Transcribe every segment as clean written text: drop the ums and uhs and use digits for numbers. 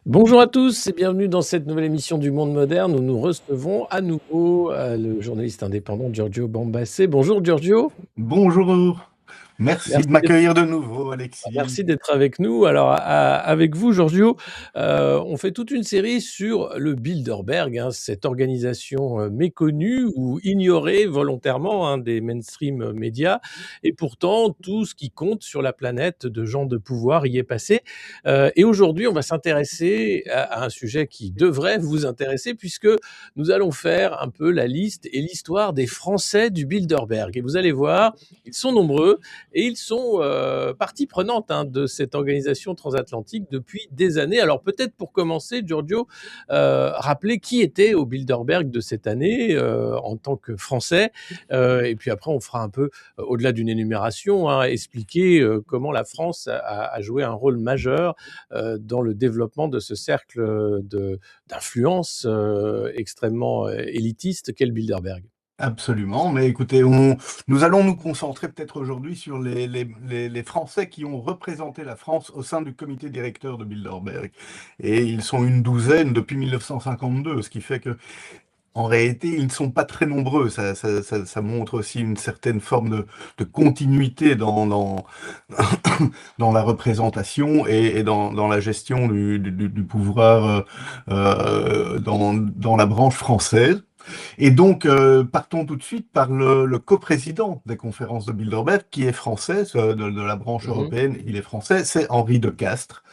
Bonjour à tous et bienvenue dans cette nouvelle émission du Monde moderne où nous recevons à nouveau le journaliste indépendant Giorgio Bombassé. Bonjour Giorgio, Bonjour, merci de merci d'être m'accueillir de nouveau, Alexis. Merci d'être avec nous. Alors, avec vous, Giorgio, on fait toute une série sur le Bilderberg, hein, cette organisation méconnue ou ignorée volontairement hein, des mainstream médias. Et pourtant, tout ce qui compte sur la planète de gens de pouvoir y est passé. Et aujourd'hui, on va s'intéresser à un sujet qui devrait vous intéresser, puisque nous allons faire un peu la liste et l'histoire des Français du Bilderberg. Et vous allez voir, ils sont nombreux et ils sont partie prenante hein, de cette organisation transatlantique depuis des années. Alors peut-être pour commencer, Giorgio, rappeler qui était au Bilderberg de cette année en tant que Français, et puis après on fera un peu, au-delà d'une énumération, hein, expliquer comment la France a joué un rôle majeur dans le développement de ce cercle d'influence extrêmement élitiste qu'est le Bilderberg. Absolument, mais écoutez, nous allons nous concentrer peut-être aujourd'hui sur les Français qui ont représenté la France au sein du comité directeur de Bilderberg. Et ils sont une douzaine depuis 1952, ce qui fait que, en réalité, ils ne sont pas très nombreux. Ça montre aussi une certaine forme de continuité dans la représentation et dans la gestion du pouvoir dans la branche française. Et donc, partons tout de suite par le coprésident des conférences de Bilderberg, qui est français, de la branche Mhm. européenne, il est français, c'est Henri de Castres.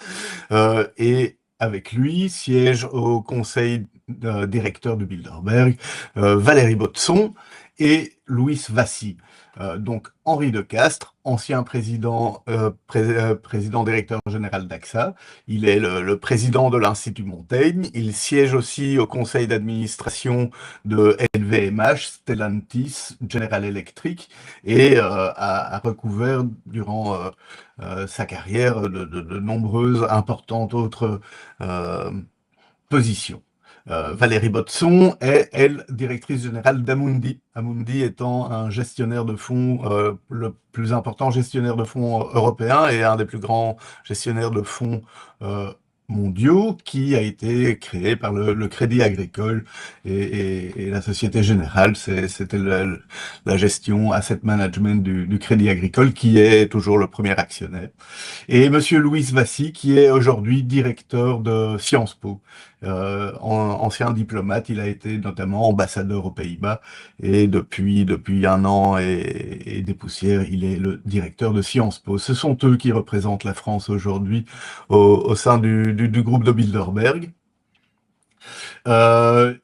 Et avec lui siège au conseil directeur de Bilderberg Valérie Botson et Louis Vassy. Donc Henri de Castres, ancien président directeur général d'AXA, il est le président de l'Institut Montaigne, il siège aussi au conseil d'administration de LVMH, Stellantis, General Electric, et a recouvert durant sa carrière de nombreuses importantes autres euh, positions. Valérie Botson est, elle, directrice générale d'Amundi. Amundi étant un gestionnaire de fonds, le plus important gestionnaire de fonds européen et un des plus grands gestionnaires de fonds euh, mondiaux, qui a été créé par le Crédit Agricole et la Société Générale. C'était la gestion asset management du Crédit Agricole, qui est toujours le premier actionnaire. Et Monsieur Louis Vassy, qui est aujourd'hui directeur de Sciences Po. Ancien diplomate, il a été notamment ambassadeur aux Pays-Bas et depuis un an et des poussières, il est le directeur de Sciences Po. Ce sont eux qui représentent la France aujourd'hui au sein du groupe de Bilderberg.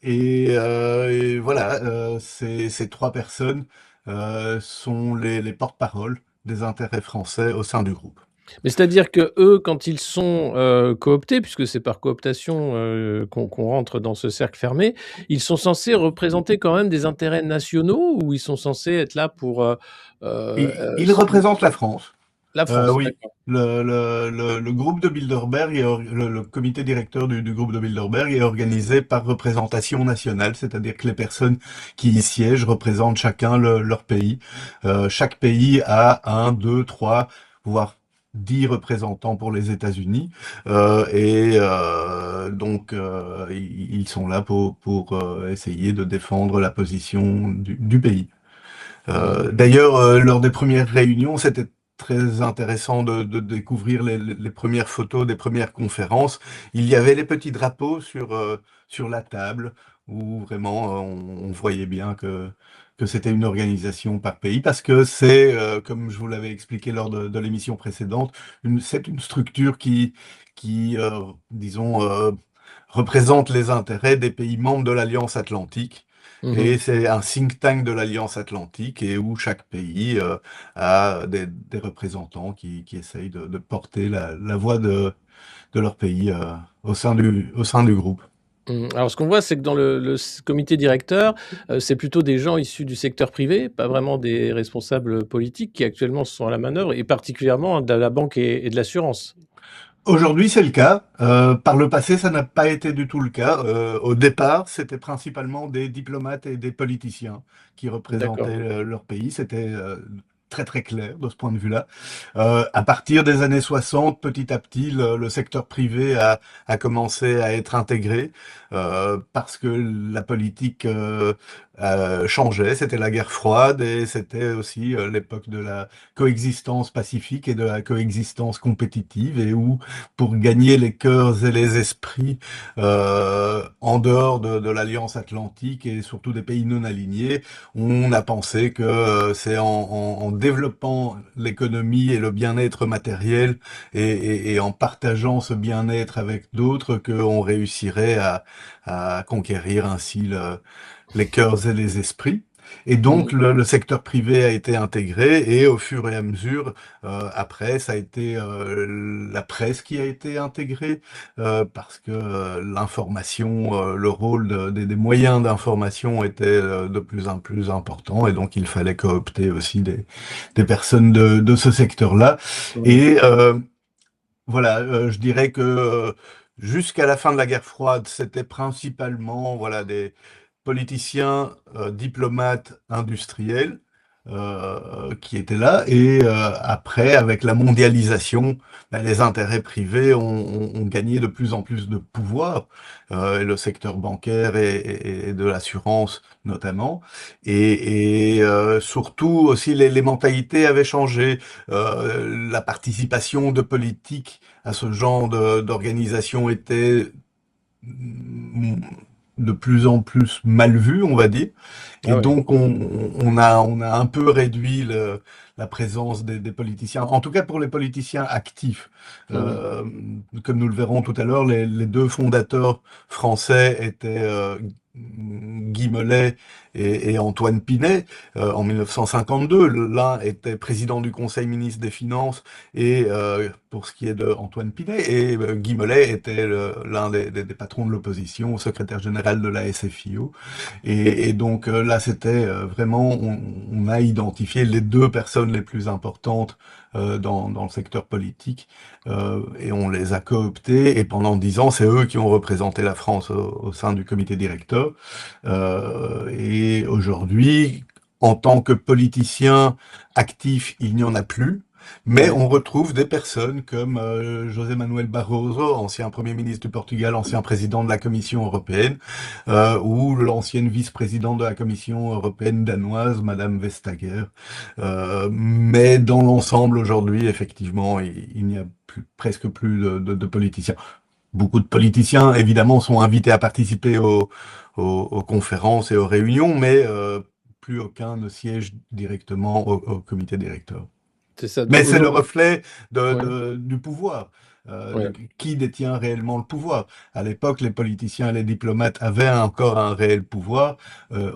Et voilà, ces trois personnes sont les porte-parole des intérêts français au sein du groupe. Mais c'est-à-dire que eux, quand ils sont cooptés, puisque c'est par cooptation qu'on rentre dans ce cercle fermé, ils sont censés représenter quand même des intérêts nationaux ou ils sont censés être là pour Il représente la France. la France, Oui, d'accord. le groupe de Bilderberg, le comité directeur du groupe de Bilderberg est organisé par représentation nationale, c'est-à-dire que les personnes qui y siègent représentent chacun leur pays. Chaque pays a un, deux, trois, voire 10 représentants pour les États-Unis, donc ils sont là pour essayer de défendre la position du pays. Mhm. D'ailleurs, lors des premières réunions, c'était très intéressant de découvrir les premières photos des premières conférences. Il y avait les petits drapeaux sur la table, où vraiment on voyait bien que c'était une organisation par pays, parce que c'est, comme je vous l'avais expliqué lors de l'émission précédente, c'est une structure qui disons, représente les intérêts des pays membres de l'Alliance Atlantique. Et Mhm. c'est un think tank de l'Alliance Atlantique et où chaque pays a des représentants qui essayent de porter la voix de leur pays au sein du groupe. Mhm. Alors ce qu'on voit, c'est que dans le comité directeur, c'est plutôt des gens issus du secteur privé, pas vraiment des responsables politiques qui actuellement sont à la manœuvre, et particulièrement de la banque et de l'assurance. Aujourd'hui, c'est le cas. Par le passé, ça n'a pas été du tout le cas. Au départ, c'était principalement des diplomates et des politiciens qui représentaient D'accord. leur pays. C'était très très clair de ce point de vue-là. À partir des années 60, petit à petit, le secteur privé a commencé à être intégré parce que la politique changeait. C'était la guerre froide et c'était aussi l'époque de la coexistence pacifique et de la coexistence compétitive et où, pour gagner les cœurs et les esprits en dehors de l'Alliance Atlantique et surtout des pays non alignés, on a pensé que c'est en développant l'économie et le bien-être matériel et en partageant ce bien-être avec d'autres qu'on réussirait à conquérir ainsi les cœurs et les esprits. Et donc Mmh. le secteur privé a été intégré et au fur et à mesure, après, ça a été la presse qui a été intégrée parce que l'information, le rôle des moyens d'information était de plus en plus important et donc il fallait coopter aussi des personnes de ce secteur-là. Ouais. Et voilà, je dirais que jusqu'à la fin de la guerre froide, c'était principalement voilà des politiciens, diplomates, industriels qui étaient là. Et après, avec la mondialisation, ben, les intérêts privés ont gagné de plus en plus de pouvoir, et le secteur bancaire et de l'assurance notamment. Et surtout aussi, les mentalités avaient changé. La participation de politiques à ce genre d'organisation était de plus en plus mal vu, on va dire. Et Ah ouais. donc, on a un peu réduit la présence des politiciens, en tout cas pour les politiciens actifs. Mmh. Euh, Comme nous le verrons tout à l'heure, les deux fondateurs français étaient Guy Mollet et Antoine Pinet en 1952. L'un était président du Conseil ministre des Finances et pour ce qui est de Antoine Pinet, et Guy Mollet était l'un des patrons de l'opposition, secrétaire général de la SFIO. Et donc là, c'était vraiment, on a identifié les deux personnes les plus importantes dans le secteur politique et on les a cooptés. Et pendant 10 ans, c'est eux qui ont représenté la France au sein du comité directeur. Et aujourd'hui, en tant que politicien actif, il n'y en a plus. Mais Ouais. on retrouve des personnes comme José Manuel Barroso, ancien Premier ministre du Portugal, ancien président de la Commission européenne, ou l'ancienne vice-présidente de la Commission européenne danoise, Madame Vestager. Mais dans l'ensemble, aujourd'hui, effectivement, il n'y a presque plus de politiciens. Beaucoup de politiciens, évidemment, sont invités à participer aux conférences et aux réunions, mais plus aucun ne siège directement au comité directeur. C'est ça. Mais Donc c'est le aujourd'hui, reflet ouais, du pouvoir. ouais. Qui détient réellement le pouvoir? À l'époque, les politiciens et les diplomates avaient encore un réel pouvoir.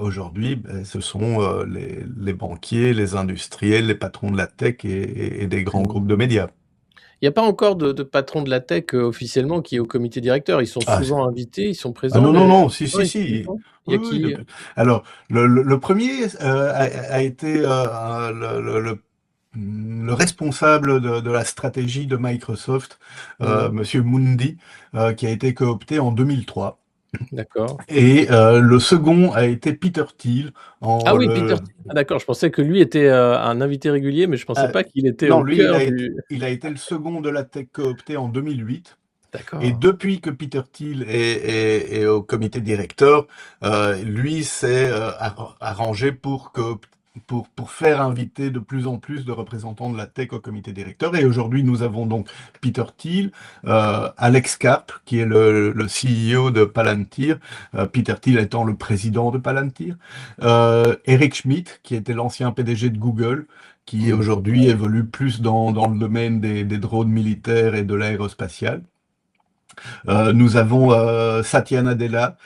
Aujourd'hui, ben, ce sont les banquiers, les industriels, les patrons de la tech et des grands Mmh. groupes de médias. Il y a pas encore de patron de la tech, officiellement qui est au comité directeur. Ils sont Ah, souvent invités, ils sont ah présents, non, non, mais non, si, non, si, ils sont si. présents? Il y Oui, a oui. qui? Alors, le premier a été le responsable de la stratégie de Microsoft, Mmh. Monsieur Mundi, qui a été coopté en 2003. D'accord. Et le second a été Peter Thiel, Ah en oui, Peter le Thiel. Ah d'accord, je pensais que lui était, un invité régulier, mais je pensais ah, pas qu'il était non, au lui, cœur du il a été le second de la tech coopté en 2008. Et d'accord. depuis que Peter Thiel est au comité directeur, lui s'est arrangé pour faire inviter de plus en plus de représentants de la tech au comité directeur. Et aujourd'hui, nous avons donc Peter Thiel, Alex Karp, qui est le CEO de Palantir, Peter Thiel étant le président de Palantir, Eric Schmidt, qui était l'ancien PDG de Google, qui Mmh. aujourd'hui évolue plus dans le domaine des drones militaires et de l'aérospatiale. Nous avons Satya Nadella,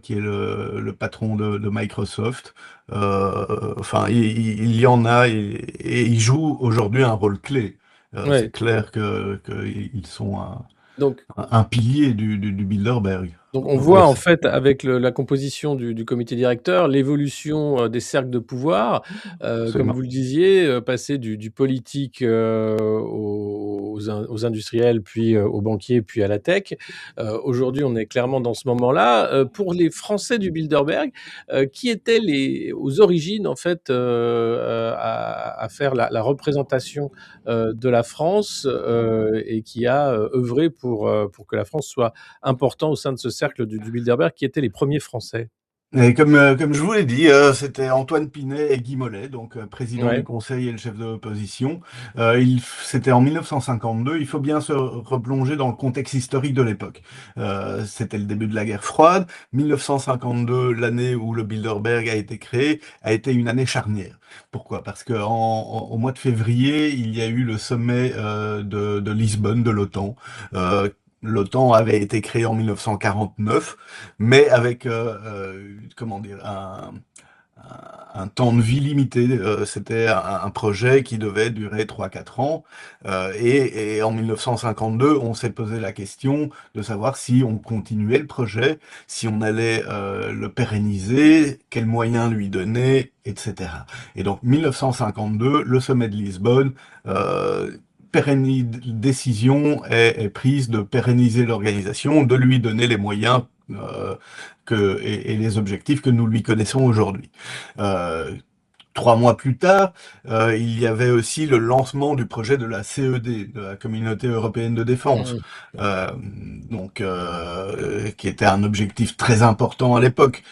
qui est le patron de Microsoft. Enfin, il y en a et ils jouent aujourd'hui un rôle clé. C'est Ouais, clair qu'ils sont donc un pilier du Bilderberg. Donc on Ouais, voit en fait avec la composition du comité directeur l'évolution des cercles de pouvoir, comme absolument. vous le disiez, passer du politique aux industriels, puis aux banquiers, puis à la tech. Aujourd'hui, on est clairement dans ce moment-là. Pour les Français du Bilderberg, qui étaient aux origines en fait à faire la représentation de la France et qui a œuvré pour que la France soit important au sein de ce cercle du Bilderberg, qui étaient les premiers Français. Et comme je vous l'ai dit, c'était Antoine Pinet et Guy Mollet, donc président du Ouais. Conseil et le chef de l'opposition. C'était en 1952. Il faut bien se replonger dans le contexte historique de l'époque. C'était le début de la guerre froide. 1952, l'année où le Bilderberg a été créé, a été une année charnière. Pourquoi? Parce que au mois de février, il y a eu le sommet de Lisbonne de l'OTAN. L'OTAN avait été créée en 1949, mais avec comment dire un temps de vie limité. C'était un projet qui devait durer 3 4 ans. Et en 1952, on s'est posé la question de savoir si on continuait le projet, si on allait le pérenniser, quels moyens lui donner, etc. Et donc 1952, le sommet de Lisbonne, décision est prise de pérenniser l'organisation, de lui donner les moyens et les objectifs que nous lui connaissons aujourd'hui. Euh, 3 mois plus tard, il y avait aussi le lancement du projet de la CED, de la Communauté européenne de défense, Mmh. euh, qui était un objectif très important à l'époque.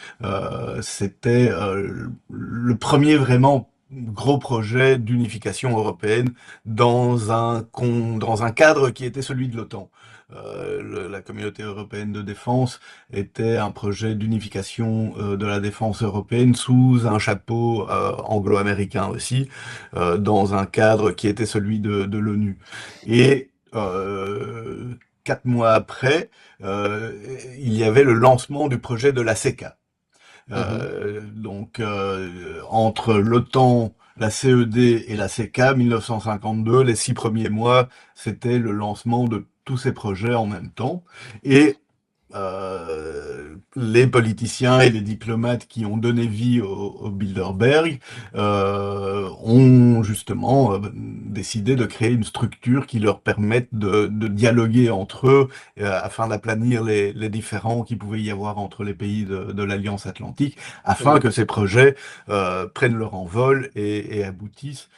C'était le premier vraiment gros projet d'unification européenne dans un cadre qui était celui de l'OTAN. La Communauté européenne de défense était un projet d'unification de la défense européenne sous un chapeau anglo-américain aussi, dans un cadre qui était celui de l'ONU. Et 4 mois après, euh, il y avait le lancement du projet de la CECA. Mmh. Entre l'OTAN, la CED et la CECA, 1952, les 6 premiers mois, c'était le lancement de tous ces projets en même temps. Et les politiciens et les diplomates qui ont donné vie au Bilderberg ont justement décidé de créer une structure qui leur permette de dialoguer entre eux afin d'aplanir les différends qui pouvaient y avoir entre les pays de l'Alliance Atlantique, afin Oui. que ces projets prennent leur envol et aboutissent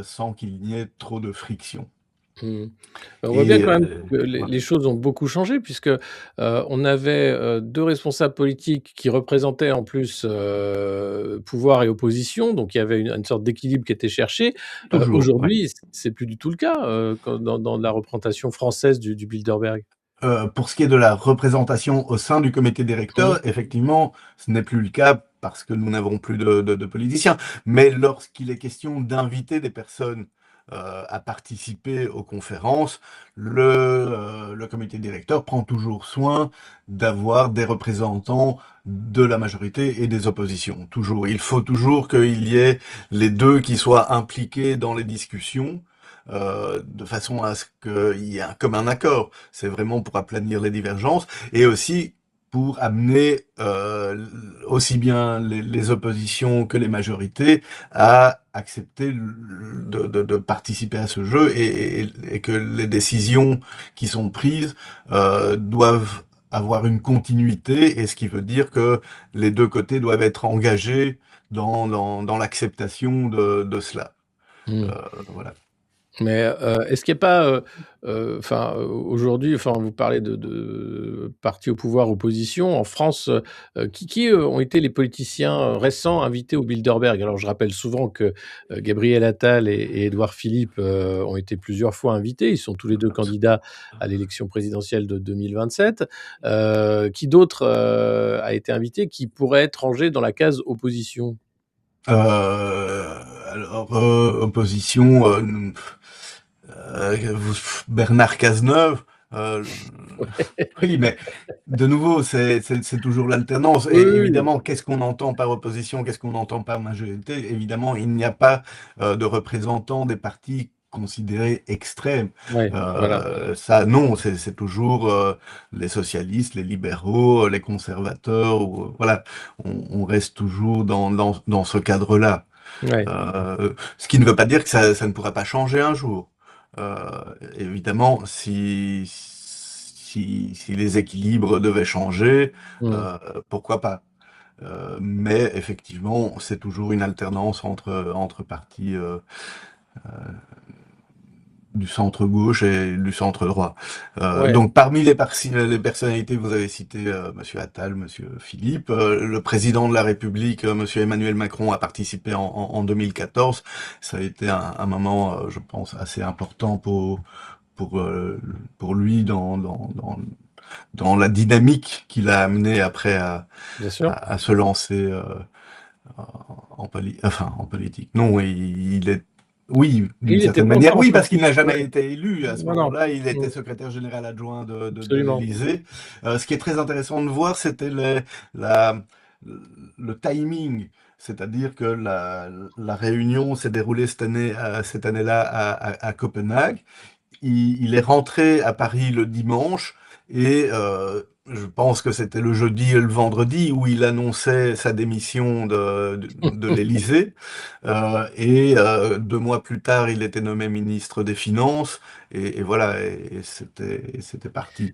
sans qu'il n'y ait trop de friction. Mmh. On voit bien Et quand même que les voilà. choses ont beaucoup changé puisque, on avait, 2 responsables politiques qui représentaient en plus, pouvoir et opposition, donc il y avait une sorte d'équilibre qui était cherché. Toujours, ouais. Aujourd'hui, c'est plus du tout le cas, quand dans la représentation française du Bilderberg. Pour ce qui est de la représentation au sein du comité Mmh. directeur, effectivement, ce n'est plus le cas parce que nous n'avons plus de politiciens. Mais lorsqu'il est question d'inviter des personnes à participer aux conférences, le comité directeur prend toujours soin d'avoir des représentants de la majorité et des oppositions. Toujours. Il faut toujours qu'il y ait les deux qui soient impliqués dans les discussions. De façon à ce qu'il y ait un commun accord. C'est vraiment pour aplanir les divergences et aussi pour amener aussi bien les oppositions que les majorités à accepter de participer à ce jeu et que les décisions qui sont prises doivent avoir une continuité, et ce qui veut dire que les deux côtés doivent être engagés dans l'acceptation de cela. Mmh. Euh, voilà. Mais, est-ce qu'il y a pas, enfin, aujourd'hui, enfin, vous parlez de partis au pouvoir, opposition. En France, qui ont été les politiciens, récents invités au Bilderberg? Alors je rappelle souvent que, Gabriel Attal et Édouard Philippe, ont été plusieurs fois invités. Ils sont tous les 2 candidats à l'élection présidentielle de 2027. Qui d'autre, a été invité qui pourrait être rangé dans la case opposition? Alors, opposition, Bernard Cazeneuve, euh, oui, mais de nouveau, c'est toujours l'alternance. Oui, Et oui, oui. évidemment, qu'est-ce qu'on entend par opposition, qu'est-ce qu'on entend par majorité? Évidemment, il n'y a pas de représentants des partis considérée extrême. Ouais, voilà. Ça, non, c'est toujours les socialistes, les libéraux, les conservateurs. Voilà, on reste toujours dans ce cadre-là. Ouais. Ce qui ne veut pas dire que ça ne pourra pas changer un jour. Évidemment, si les équilibres devaient changer, Mmh. euh, pourquoi pas? Mais effectivement, c'est toujours une alternance entre partis du centre-gauche et du centre-droit. Ouais. Donc, parmi les personnalités que vous avez citées, Monsieur Attal, Monsieur Philippe, le président de la République, Monsieur Emmanuel Macron, a participé en 2014. Ça a été un moment, je pense, assez important pour, euh, pour lui dans la dynamique qu'il a amené après Bien sûr. à se lancer en politique. Non, il est, oui, d'une Il était certaine pas manière, encore en oui, parce qu'il n'a politique, ouais. jamais été élu à ce Non, non. moment-là. Il était Mmh. secrétaire général adjoint de Absolument. l'Élysée. Ce qui est très intéressant de voir, c'était la, le timing. C'est-à-dire que la réunion s'est déroulée cette année-là à Copenhague. Il est rentré à Paris le dimanche et je pense que c'était le jeudi et le vendredi où il annonçait sa démission de l'Élysée. Et 2 mois plus tard, il était nommé ministre des Finances. Et voilà, et c'était parti.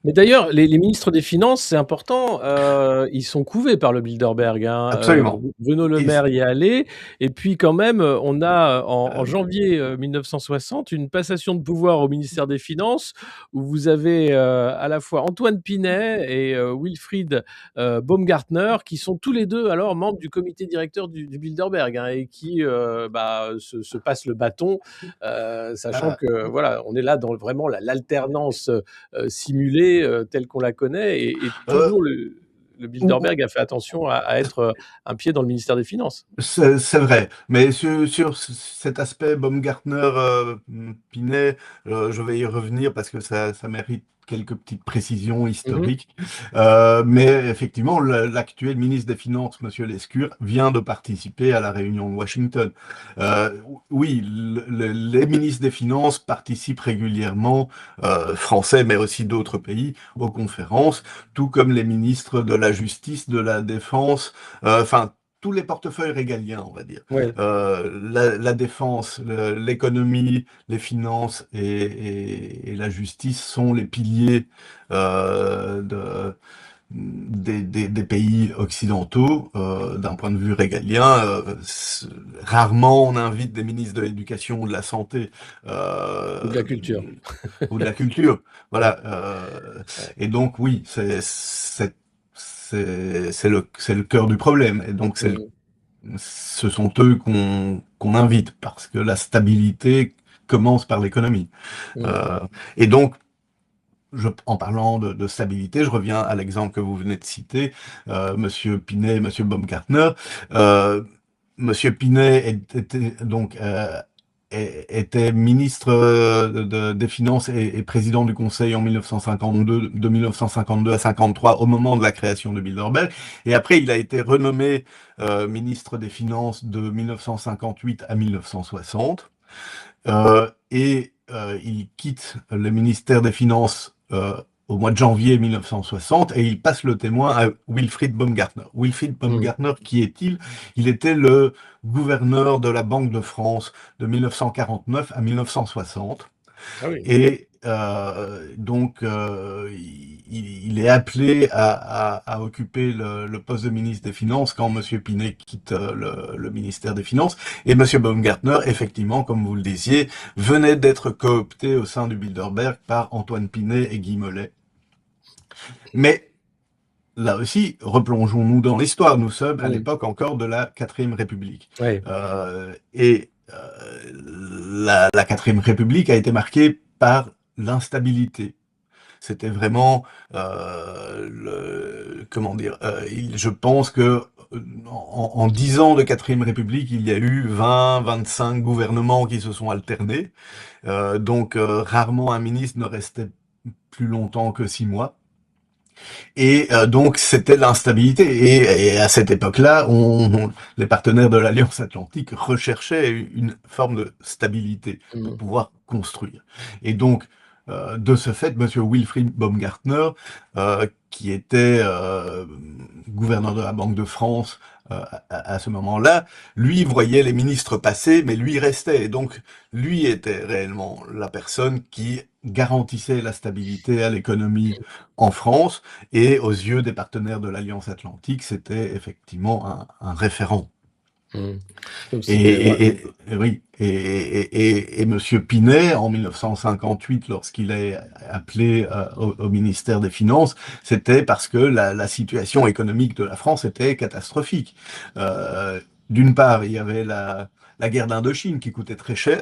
Mais d'ailleurs, les ministres des Finances, c'est important, ils sont couvés par le Bilderberg, hein. Absolument. Bruno Le Et Maire y est allé et puis quand même, on a, en janvier, 1960, une passation de pouvoir au ministère des Finances où vous avez, à la fois Antoine Pinay et Wilfried, Baumgartner qui sont tous les 2 alors membres du comité directeur du Bilderberg, hein, et qui, se passent le bâton, sachant euh, que voilà, on est là dans vraiment l'alternance, simulée telle qu'on la connaît et euh, toujours le Bilderberg a fait attention à être un pied dans le ministère des Finances. c'est vrai, mais sur cet aspect Baumgartner, Pinet, je vais y revenir parce que ça mérite quelques petites précisions Mmh. historiques. Mais effectivement, l'actuel ministre des Finances, Monsieur Lescure, vient de participer à la réunion de Washington. Euh, oui, les ministres des Finances participent régulièrement, français, mais aussi d'autres pays, aux conférences, tout comme les ministres de la Justice, de la Défense, enfin tous les portefeuilles régaliens, on va dire. Ouais, La défense, l'économie, les finances et la justice sont les piliers des pays occidentaux d'un point de vue régalien. Rarement on invite des ministres de l'éducation ou de la santé ou de la culture. ou de la culture. Ouais, Voilà. ouais. Et donc oui, c'est le cœur du problème. Et donc Mmh. ce sont eux qu'on invite parce que la stabilité commence par l'économie. Mmh. Euh, et donc, en parlant de stabilité, je reviens à l'exemple que vous venez de citer, Monsieur Pinet, Monsieur Baumgartner. Euh, Monsieur Pinet était donc était ministre des Finances et président du Conseil en 1952, de 1952 à 53 au moment de la création de Bilderberg. Et après, il a été renommé ministre des Finances de 1958 à 1960. Il quitte le ministère des Finances au mois de janvier 1960 et il passe le témoin à Wilfried Baumgartner. Wilfried Mmh. Baumgartner, qui est-il? Il était le gouverneur de la Banque de France de 1949 à 1960. Ah oui. Et donc, il est appelé à occuper le poste de ministre des Finances quand Monsieur Pinet quitte le ministère des Finances. Et Monsieur Baumgartner, effectivement, comme vous le disiez, venait d'être coopté au sein du Bilderberg par Antoine Pinet et Guy Mollet. Mais là aussi, replongeons-nous dans l'histoire. Nous sommes à Mmh. l'époque encore de la Quatrième République. Ouais. La Quatrième République a été marquée par l'instabilité. C'était vraiment comment dire. Je pense que en 10 ans de Quatrième République, il y a eu 20, 25 gouvernements qui se sont alternés. Donc rarement un ministre ne restait plus longtemps que 6 mois. Et donc c'était l'instabilité. Et à cette époque-là, les partenaires de l'Alliance Atlantique recherchaient une forme de stabilité pour Mmh. pouvoir construire. Et donc, de ce fait, Monsieur Wilfried Baumgartner, qui était gouverneur de la Banque de France à ce moment-là, lui voyait les ministres passer, mais lui restait. Et donc, lui était réellement la personne qui garantissait la stabilité à l'économie en France, et aux yeux des partenaires de l'Alliance Atlantique, c'était effectivement un référent. Mmh. Comme Et, si, ouais. oui, et Monsieur Pinet, en 1958, lorsqu'il est appelé au ministère des Finances, c'était parce que la situation économique de la France était catastrophique. D'une part, il y avait la guerre d'Indochine qui coûtait très cher.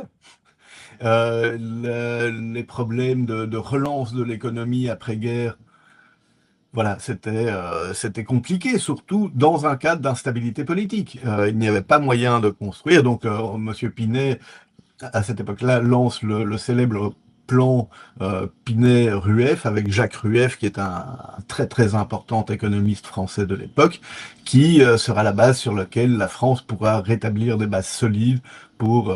Les problèmes de relance de l'économie après-guerre, voilà, c'était compliqué, surtout dans un cadre d'instabilité politique. Il n'y avait pas moyen de construire, donc Monsieur Pinet, à cette époque-là, lance le célèbre plan Pinet-Rueff, avec Jacques Rueff, qui est un très très important économiste français de l'époque, qui sera la base sur laquelle la France pourra rétablir des bases solides pour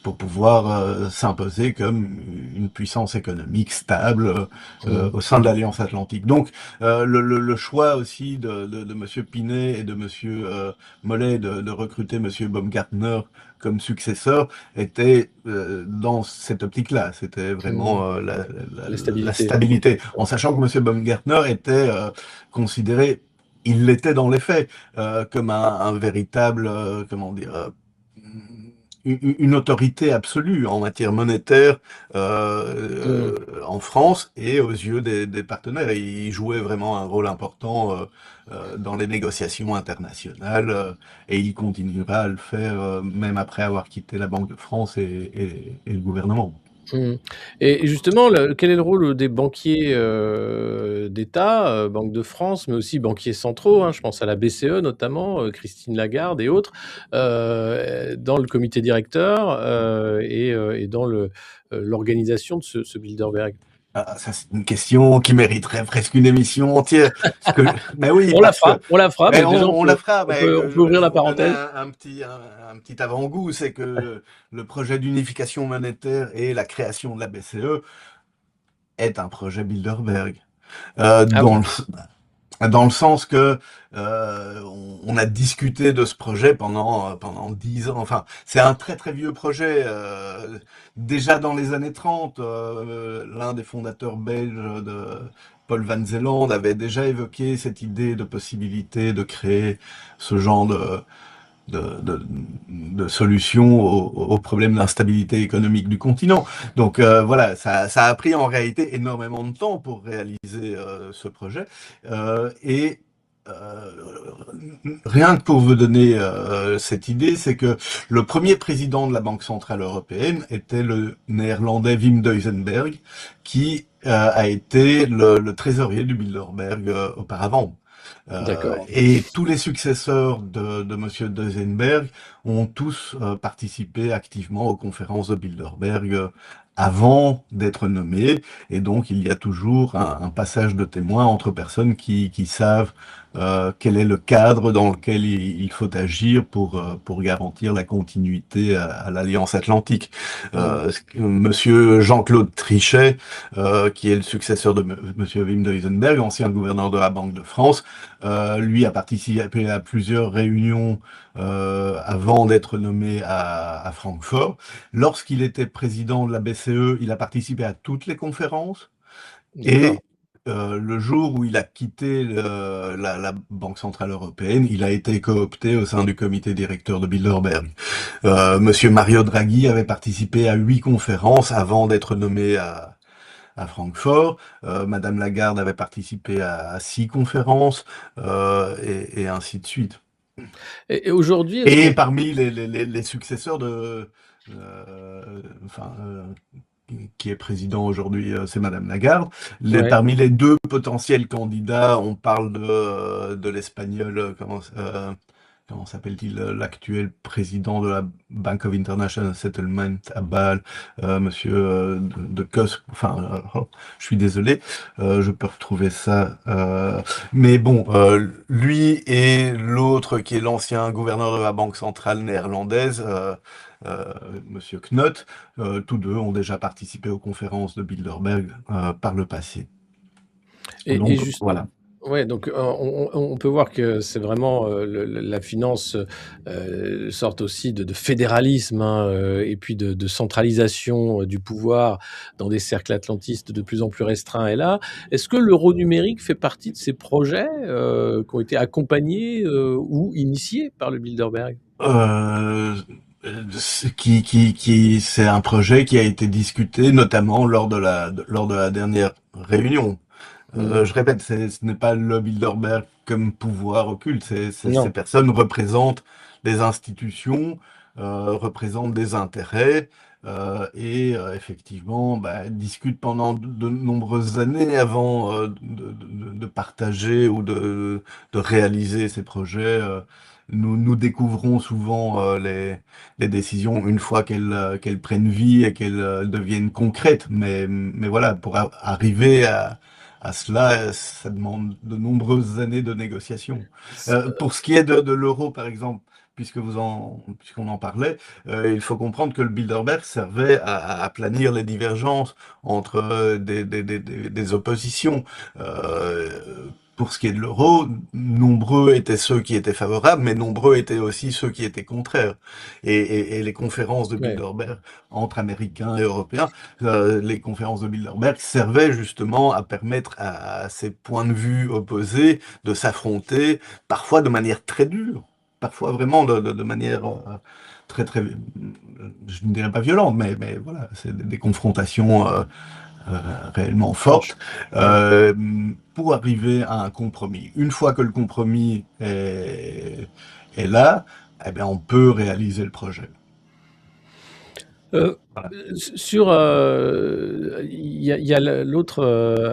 pour pouvoir s'imposer comme une puissance économique stable Mmh. au sein de l'Alliance Atlantique. Donc le choix aussi de Monsieur Pinet et de Monsieur Mollet de recruter Monsieur Baumgartner comme successeur était dans cette optique-là. C'était Mmh. vraiment La la stabilité. stabilité, en sachant que Monsieur Baumgartner était considéré, il l'était dans les faits, comme un véritable, comment dire, une autorité absolue en matière monétaire Mmh. en France et aux yeux des partenaires. Et il jouait vraiment un rôle important dans les négociations internationales et il continuera à le faire même après avoir quitté la Banque de France et le gouvernement. Mmh. Et justement, quel est le rôle des banquiers d'État, Banque de France, mais aussi banquiers centraux, hein, je pense à la BCE notamment, Christine Lagarde et autres, dans le comité directeur et dans l'organisation de ce Bilderberg? Ah, ça, c'est une question qui mériterait presque une émission entière. Parce que, mais oui, On la fera, mais mais déjà on la fera. Mais on peut ouvrir je la vais vous donner parenthèse. un petit avant-goût, c'est que le projet d'unification monétaire et la création de la BCE est un projet Bilderberg. Euh, Ah dans oui, le, dans le sens que on a discuté de ce projet pendant 10 ans. Enfin, c'est un très très vieux projet. Déjà dans les années 30, l'un des fondateurs belges de Paul Van Zeeland avait déjà évoqué cette idée de possibilité de créer ce genre de, de, de solutions aux problèmes d'instabilité économique du continent. Donc voilà, ça a pris en réalité énormément de temps pour réaliser ce projet. Et rien que pour vous donner cette idée, c'est que le premier président de la Banque Centrale Européenne était le néerlandais Wim Duisenberg, qui a été le trésorier du Bilderberg auparavant. d'accord. Et tous les successeurs de Monsieur Duisenberg ont tous participé activement aux conférences de Bilderberg avant d'être nommés. Et donc, il y a toujours un passage de témoin entre personnes qui savent quel est le cadre dans lequel il faut agir pour garantir la continuité à l'Alliance Atlantique. Mmh. Monsieur Jean-Claude Trichet, qui est le successeur de Monsieur Wim Duisenberg, ancien gouverneur de la Banque de France, lui a participé à plusieurs réunions avant d'être nommé à Francfort. Lorsqu'il était président de la BCE, il a participé à toutes les conférences D'accord. et le jour où il a quitté la Banque Centrale Européenne, il a été coopté au sein du comité directeur de Bilderberg. Monsieur Mario Draghi avait participé à 8 conférences avant d'être nommé à Francfort. Madame Lagarde avait participé à 6 conférences et ainsi de suite. Et aujourd'hui, est-ce Et qu'on parmi les successeurs enfin, qui est président aujourd'hui, c'est Madame Lagarde. ouais. Parmi les deux potentiels candidats, on parle de l'Espagnol, comment s'appelle-t-il, l'actuel président de la Bank of International Settlement à Bâle, monsieur de Cos, enfin, je suis désolé, je peux retrouver ça. Mais bon, lui et l'autre qui est l'ancien gouverneur de la Banque centrale néerlandaise, euh, monsieur Knot, tous deux ont déjà participé aux conférences de Bilderberg par le passé. Et Donc juste, voilà. ouais, donc on peut voir que c'est vraiment la finance sorte aussi de fédéralisme, hein, et puis de centralisation du pouvoir dans des cercles atlantistes de plus en plus restreints. Et là, est-ce que l'euro numérique fait partie de ces projets qui ont été accompagnés ou initiés par le Bilderberg? Euh, c'est un projet qui a été discuté notamment lors de la dernière réunion. Mhm. Je répète, ce n'est pas le Bilderberg comme pouvoir occulte. Ces Non, personnes représentent des institutions, représentent des intérêts, effectivement, bah, discutent pendant de nombreuses années avant de partager ou de réaliser ces projets. Nous découvrons souvent les décisions une fois qu'elles prennent vie et qu'elles deviennent concrètes. Mais voilà, pour arriver à cela, ça demande de nombreuses années de négociations. Pour ce qui est de l'euro, par exemple, puisqu'on en parlait, il faut comprendre que le Bilderberg servait à planir les divergences entre des oppositions. Euh, pour ce qui est de l'euro, nombreux étaient ceux qui étaient favorables, mais nombreux étaient aussi ceux qui étaient contraires. Et les conférences de ouais. Bilderberg entre Américains et Européens, les conférences de Bilderberg servaient justement à permettre à ces points de vue opposés de s'affronter, parfois de manière très dure, parfois vraiment de manière très très, je ne dirais pas violente, mais voilà, c'est des confrontations réellement Franche. fortes, Ouais. euh, pour arriver à un compromis. Une fois que le compromis est là, eh bien, on peut réaliser le projet. Euh, Voilà. sur, il y a l'autre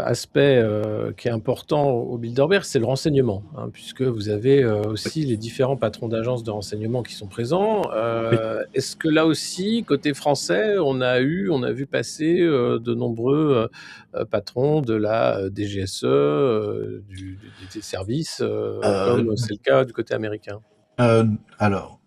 aspect qui est important au Bilderberg, c'est le renseignement, hein, puisque vous avez aussi les différents patrons d'agences de renseignement qui sont présents. Oui. Est-ce que là aussi, côté français, on a vu passer de nombreux patrons de la DGSE, des services, Euh, comme c'est le cas du côté américain? Euh, alors,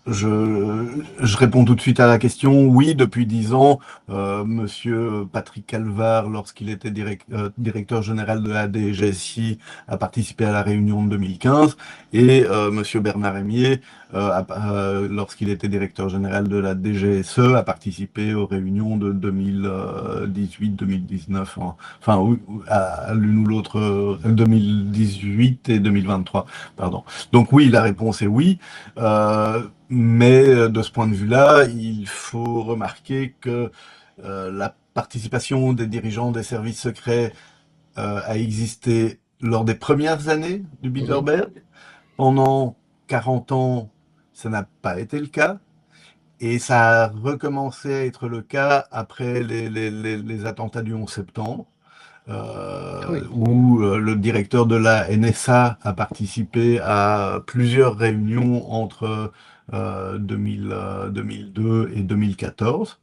je réponds tout de suite à la question. Oui, depuis 10 ans, Monsieur Patrick Calvar, lorsqu'il était directeur général de la DGSI, a participé à la réunion de 2015, et Monsieur Bernard Rémier, lorsqu'il était directeur général de la DGSE, a participé aux réunions de 2018-2019, enfin, oui, à l'une ou l'autre, 2018 et 2023, pardon. Donc oui, la réponse est oui. Mais de ce point de vue-là, il faut remarquer que la participation des dirigeants des services secrets a existé lors des premières années du Mhm. Bilderberg. Pendant 40 ans, ça n'a pas été le cas. Et ça a recommencé à être le cas après les attentats du 11 septembre, Ah oui. où le directeur de la NSA a participé à plusieurs réunions entre 2002 et 2014.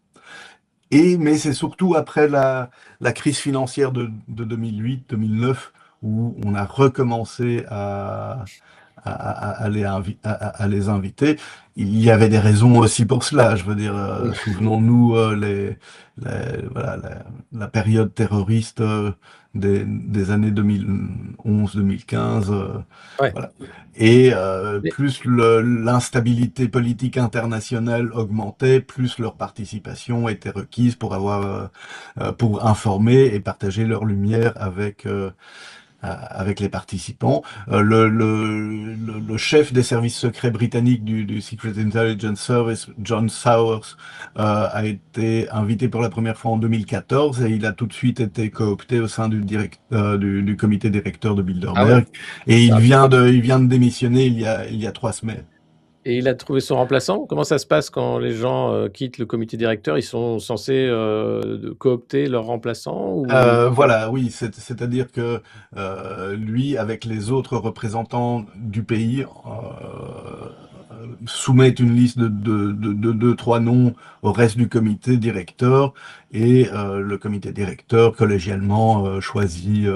Mais c'est surtout après la crise financière de 2008-2009 où on a recommencé à les inviter. Il y avait des raisons aussi pour cela. Je veux dire, souvenons-nous voilà, la période terroriste des années 2011-2015. Ouais. Voilà. Et Mais plus l'instabilité politique internationale augmentait, plus leur participation était requise pour pour informer et partager leur lumière avec les participants. Le chef des services secrets britanniques du Secret Intelligence Service, John Sowers, a été invité pour la première fois en 2014 et il a tout de suite été coopté au sein du comité directeur de ah ouais, Bilderberg. Et c'est rapide. il vient de démissionner il y a 3 semaines. Et il a trouvé son remplaçant? Comment ça se passe quand les gens, quittent le comité directeur? Ils sont censés, coopter leur remplaçant ou Voilà, oui, c'est-à-dire que lui, avec les autres représentants du pays, soumettent une liste de deux, trois noms au reste du comité directeur et le comité directeur collégialement choisit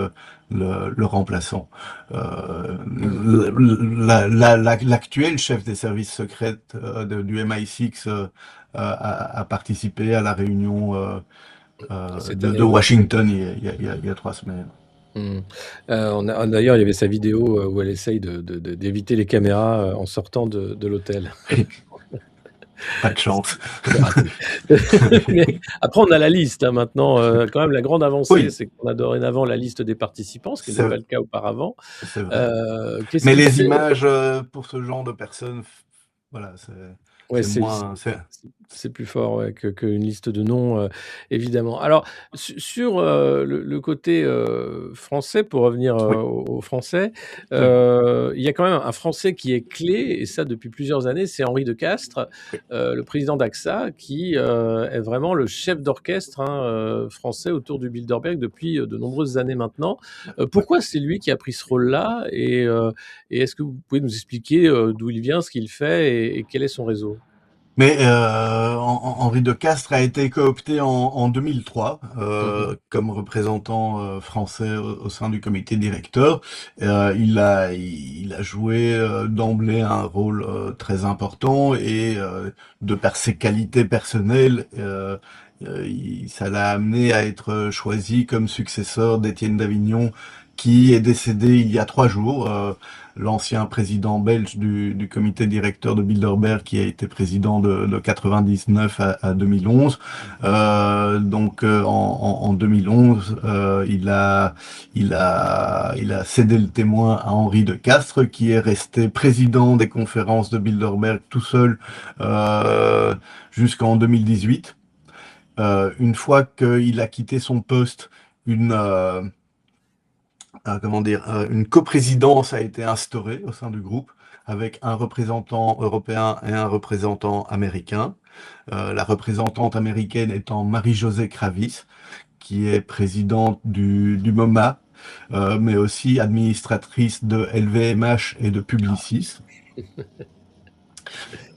le remplaçant. Mmh. L'actuel chef des services secrets du MI6 a participé à la réunion Cette année de à Washington. Washington il y a 3 semaines. Mmh. On a d'ailleurs, il y avait sa vidéo, où elle essaye d'éviter les caméras, en sortant de l'hôtel. Pas de chance. C'est raté. Mais après, on a la liste, hein, maintenant, quand même la grande avancée, Oui, c'est qu'on a dorénavant la liste des participants, ce qui n'était c'est pas le cas auparavant. c'est vrai. Qu'est-ce Mais qu'il les fait? images pour ce genre de personnes, voilà, Ouais, c'est moins. c'est plus fort, ouais, qu'une liste de noms, évidemment. Alors sur, le côté, français, pour revenir, Oui, aux Français, oui, il y a quand même un Français qui est clé et ça depuis plusieurs années, c'est Henri de Castries, oui. le président d'AXA qui, est vraiment le chef d'orchestre, hein, français autour du Bilderberg depuis, de nombreuses années maintenant. Ouais. Pourquoi c'est lui qui a pris ce rôle-là et est-ce que vous pouvez nous expliquer, d'où il vient, ce qu'il fait et quel est son réseau? Mais Henri de Castries a été coopté en 2003 Mmh. comme représentant français au sein du comité directeur. Il a joué d'emblée un rôle très important et de par ses qualités personnelles, ça l'a amené à être choisi comme successeur d'Étienne Davignon, qui est décédé il y a 3 jours. L'ancien président belge du comité directeur de Bilderberg qui a été président de 99 à 2011. En 2011, il a cédé le témoin à Henri de Castries qui est resté président des conférences de Bilderberg tout seul jusqu'en 2018. Une fois qu'il a quitté son poste, une comment dire, une coprésidence a été instaurée au sein du groupe avec un représentant européen et un représentant américain. La représentante américaine étant Marie-Josée Kravis, qui est présidente du MoMA, mais aussi administratrice de LVMH et de Publicis.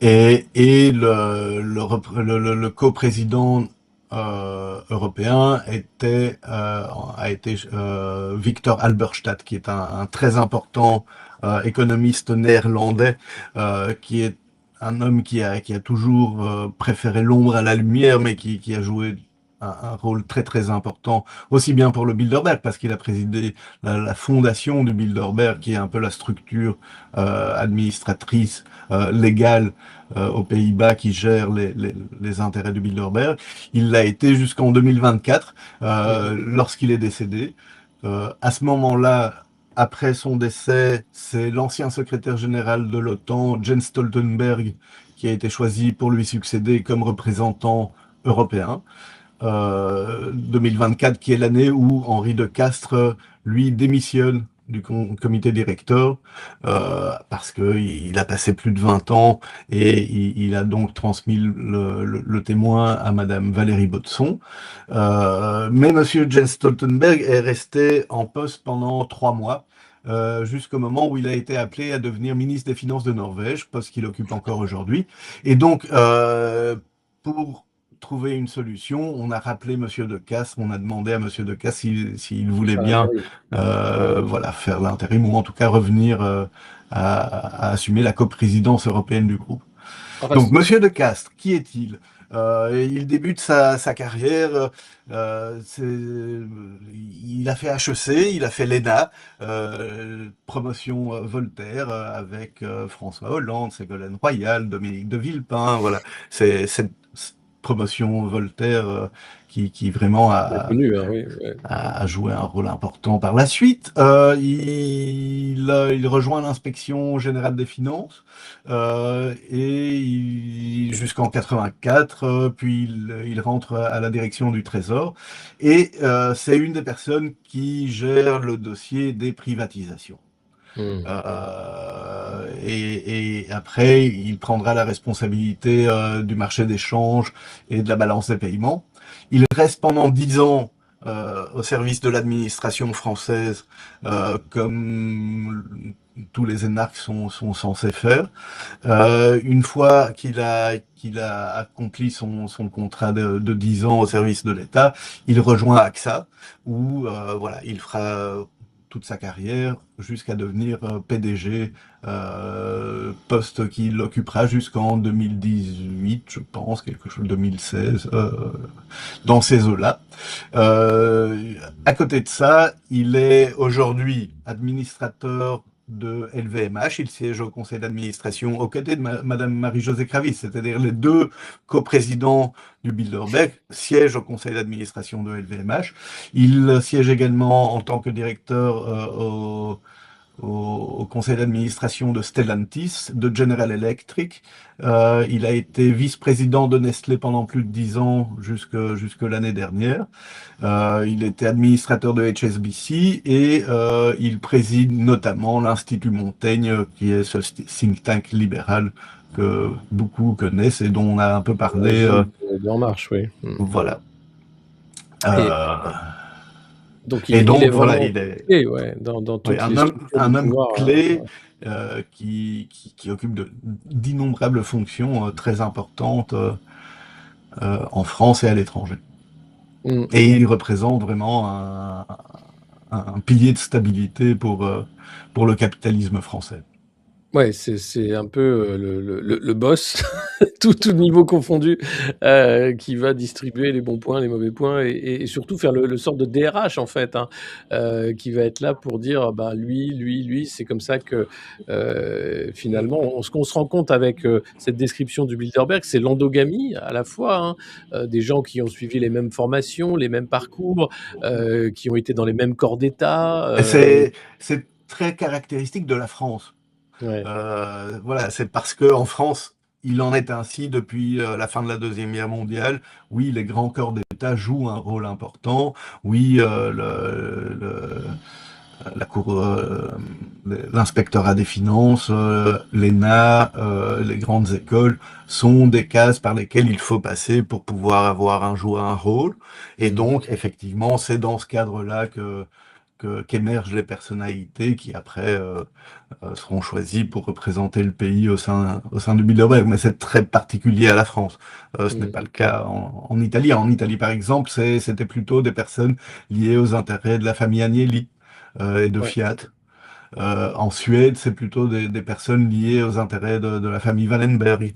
Et le coprésident européen a été Victor Halberstadt, qui est un très important économiste néerlandais, qui est un homme qui a toujours préféré l'ombre à la lumière, mais qui a joué un rôle très très important, aussi bien pour le Bilderberg, parce qu'il a présidé la fondation du Bilderberg, qui est un peu la structure administratrice légale aux Pays-Bas qui gère les intérêts du Bilderberg. Il l'a été jusqu'en 2024, Mmh. lorsqu'il est décédé. À ce moment-là, après son décès, c'est l'ancien secrétaire général de l'OTAN, Jens Stoltenberg, qui a été choisi pour lui succéder comme représentant européen. 2024, qui est l'année où Henri de Castries, lui, démissionne du comité directeur parce que il a passé plus de 20 ans et il a donc transmis le témoin à Madame Valérie Baudson. Mais Monsieur Jens Stoltenberg est resté en poste pendant 3 mois. Jusqu'au moment où il a été appelé à devenir ministre des Finances de Norvège, poste qu'il occupe encore aujourd'hui. Et donc, pour trouver une solution, on a rappelé Monsieur De Castries, on a demandé à Monsieur De Castries s'il voulait Faire bien l'intérim. voilà, faire l'intérim ou en tout cas revenir à assumer la coprésidence européenne du groupe. Enfin, Donc Monsieur De Castries, qui est-il? Il débute sa carrière, il a fait HEC, il a fait l'ENA, promotion Voltaire avec François Hollande, Ségolène Royal, Dominique de Villepin, voilà. C'est cette promotion Voltaire qui vraiment bien connu, hein, oui, ouais. a joué un rôle important par la suite. Il rejoint l'inspection générale des finances jusqu'en 84, puis il rentre à la direction du Trésor et c'est une des personnes qui gère le dossier des privatisations. Mmh. Et après, il prendra la responsabilité du marché d'échange et de la balance des paiements. Il reste pendant 10 ans au service de l'administration française, comme tous les énarques sont censés faire. Une fois qu'il a accompli son contrat de 10 ans au service de l'État, il rejoint AXA, où voilà, il fera toute sa carrière jusqu'à devenir PDG, poste qu'il occupera jusqu'en 2018, je pense, quelque chose, 2016, dans ces eaux-là. À côté de ça, il est aujourd'hui administrateur de LVMH. Il siège au conseil d'administration aux côtés de Madame Marie-Josée Kravis, c'est-à-dire les deux coprésidents du Bilderberg siègent au conseil d'administration de LVMH. Il siège également en tant que directeur au conseil d'administration de Stellantis, de General Electric. Il a été vice-président de Nestlé pendant plus de 10 ans jusque l'année dernière. Il était administrateur de HSBC et il préside notamment l'Institut Montaigne, qui est ce think tank libéral que beaucoup connaissent et dont on a un peu Le parlé. régime d'En Marche, oui. Voilà. Et Euh, donc et il est donc voilà, vraiment il est clé, ouais, dans oui, toutes les structures de un homme pouvoir. clé qui occupe d'innombrables fonctions très importantes en France et à l'étranger. Mmh. Et il représente vraiment un pilier de stabilité pour le capitalisme français. Ouais, c'est un peu, le boss, tout niveau confondu, qui va distribuer les bons points, les mauvais points et surtout faire le sorte de DRH en fait, hein, qui va être là pour dire: «Bah, lui, c'est comme ça que», finalement ce qu'on se rend compte avec, cette description du Bilderberg, c'est l'endogamie à la fois, hein, des gens qui ont suivi les mêmes formations, les mêmes parcours, qui ont été dans les mêmes corps d'État, C'est très caractéristique de la France. ouais. Voilà, c'est parce que en France, il en est ainsi depuis la fin de la Deuxième Guerre mondiale. Oui, les grands corps d'État jouent un rôle important. Oui, la cour, l'inspectorat des finances, l'ENA, les grandes écoles sont des cases par lesquelles il faut passer pour pouvoir avoir un jour un rôle. Et Mmh. donc, effectivement, c'est dans ce cadre-là qu'émergent les personnalités qui après seront choisis pour représenter le pays au sein du Bilderberg. Mais c'est très particulier à la France. Ce n'est Mmh. pas le cas en Italie. En Italie, par exemple, c'était plutôt des personnes liées aux intérêts de la famille Agnelli et de Ouais. Fiat. En Suède, c'est plutôt des personnes liées aux intérêts de la famille Wallenberg.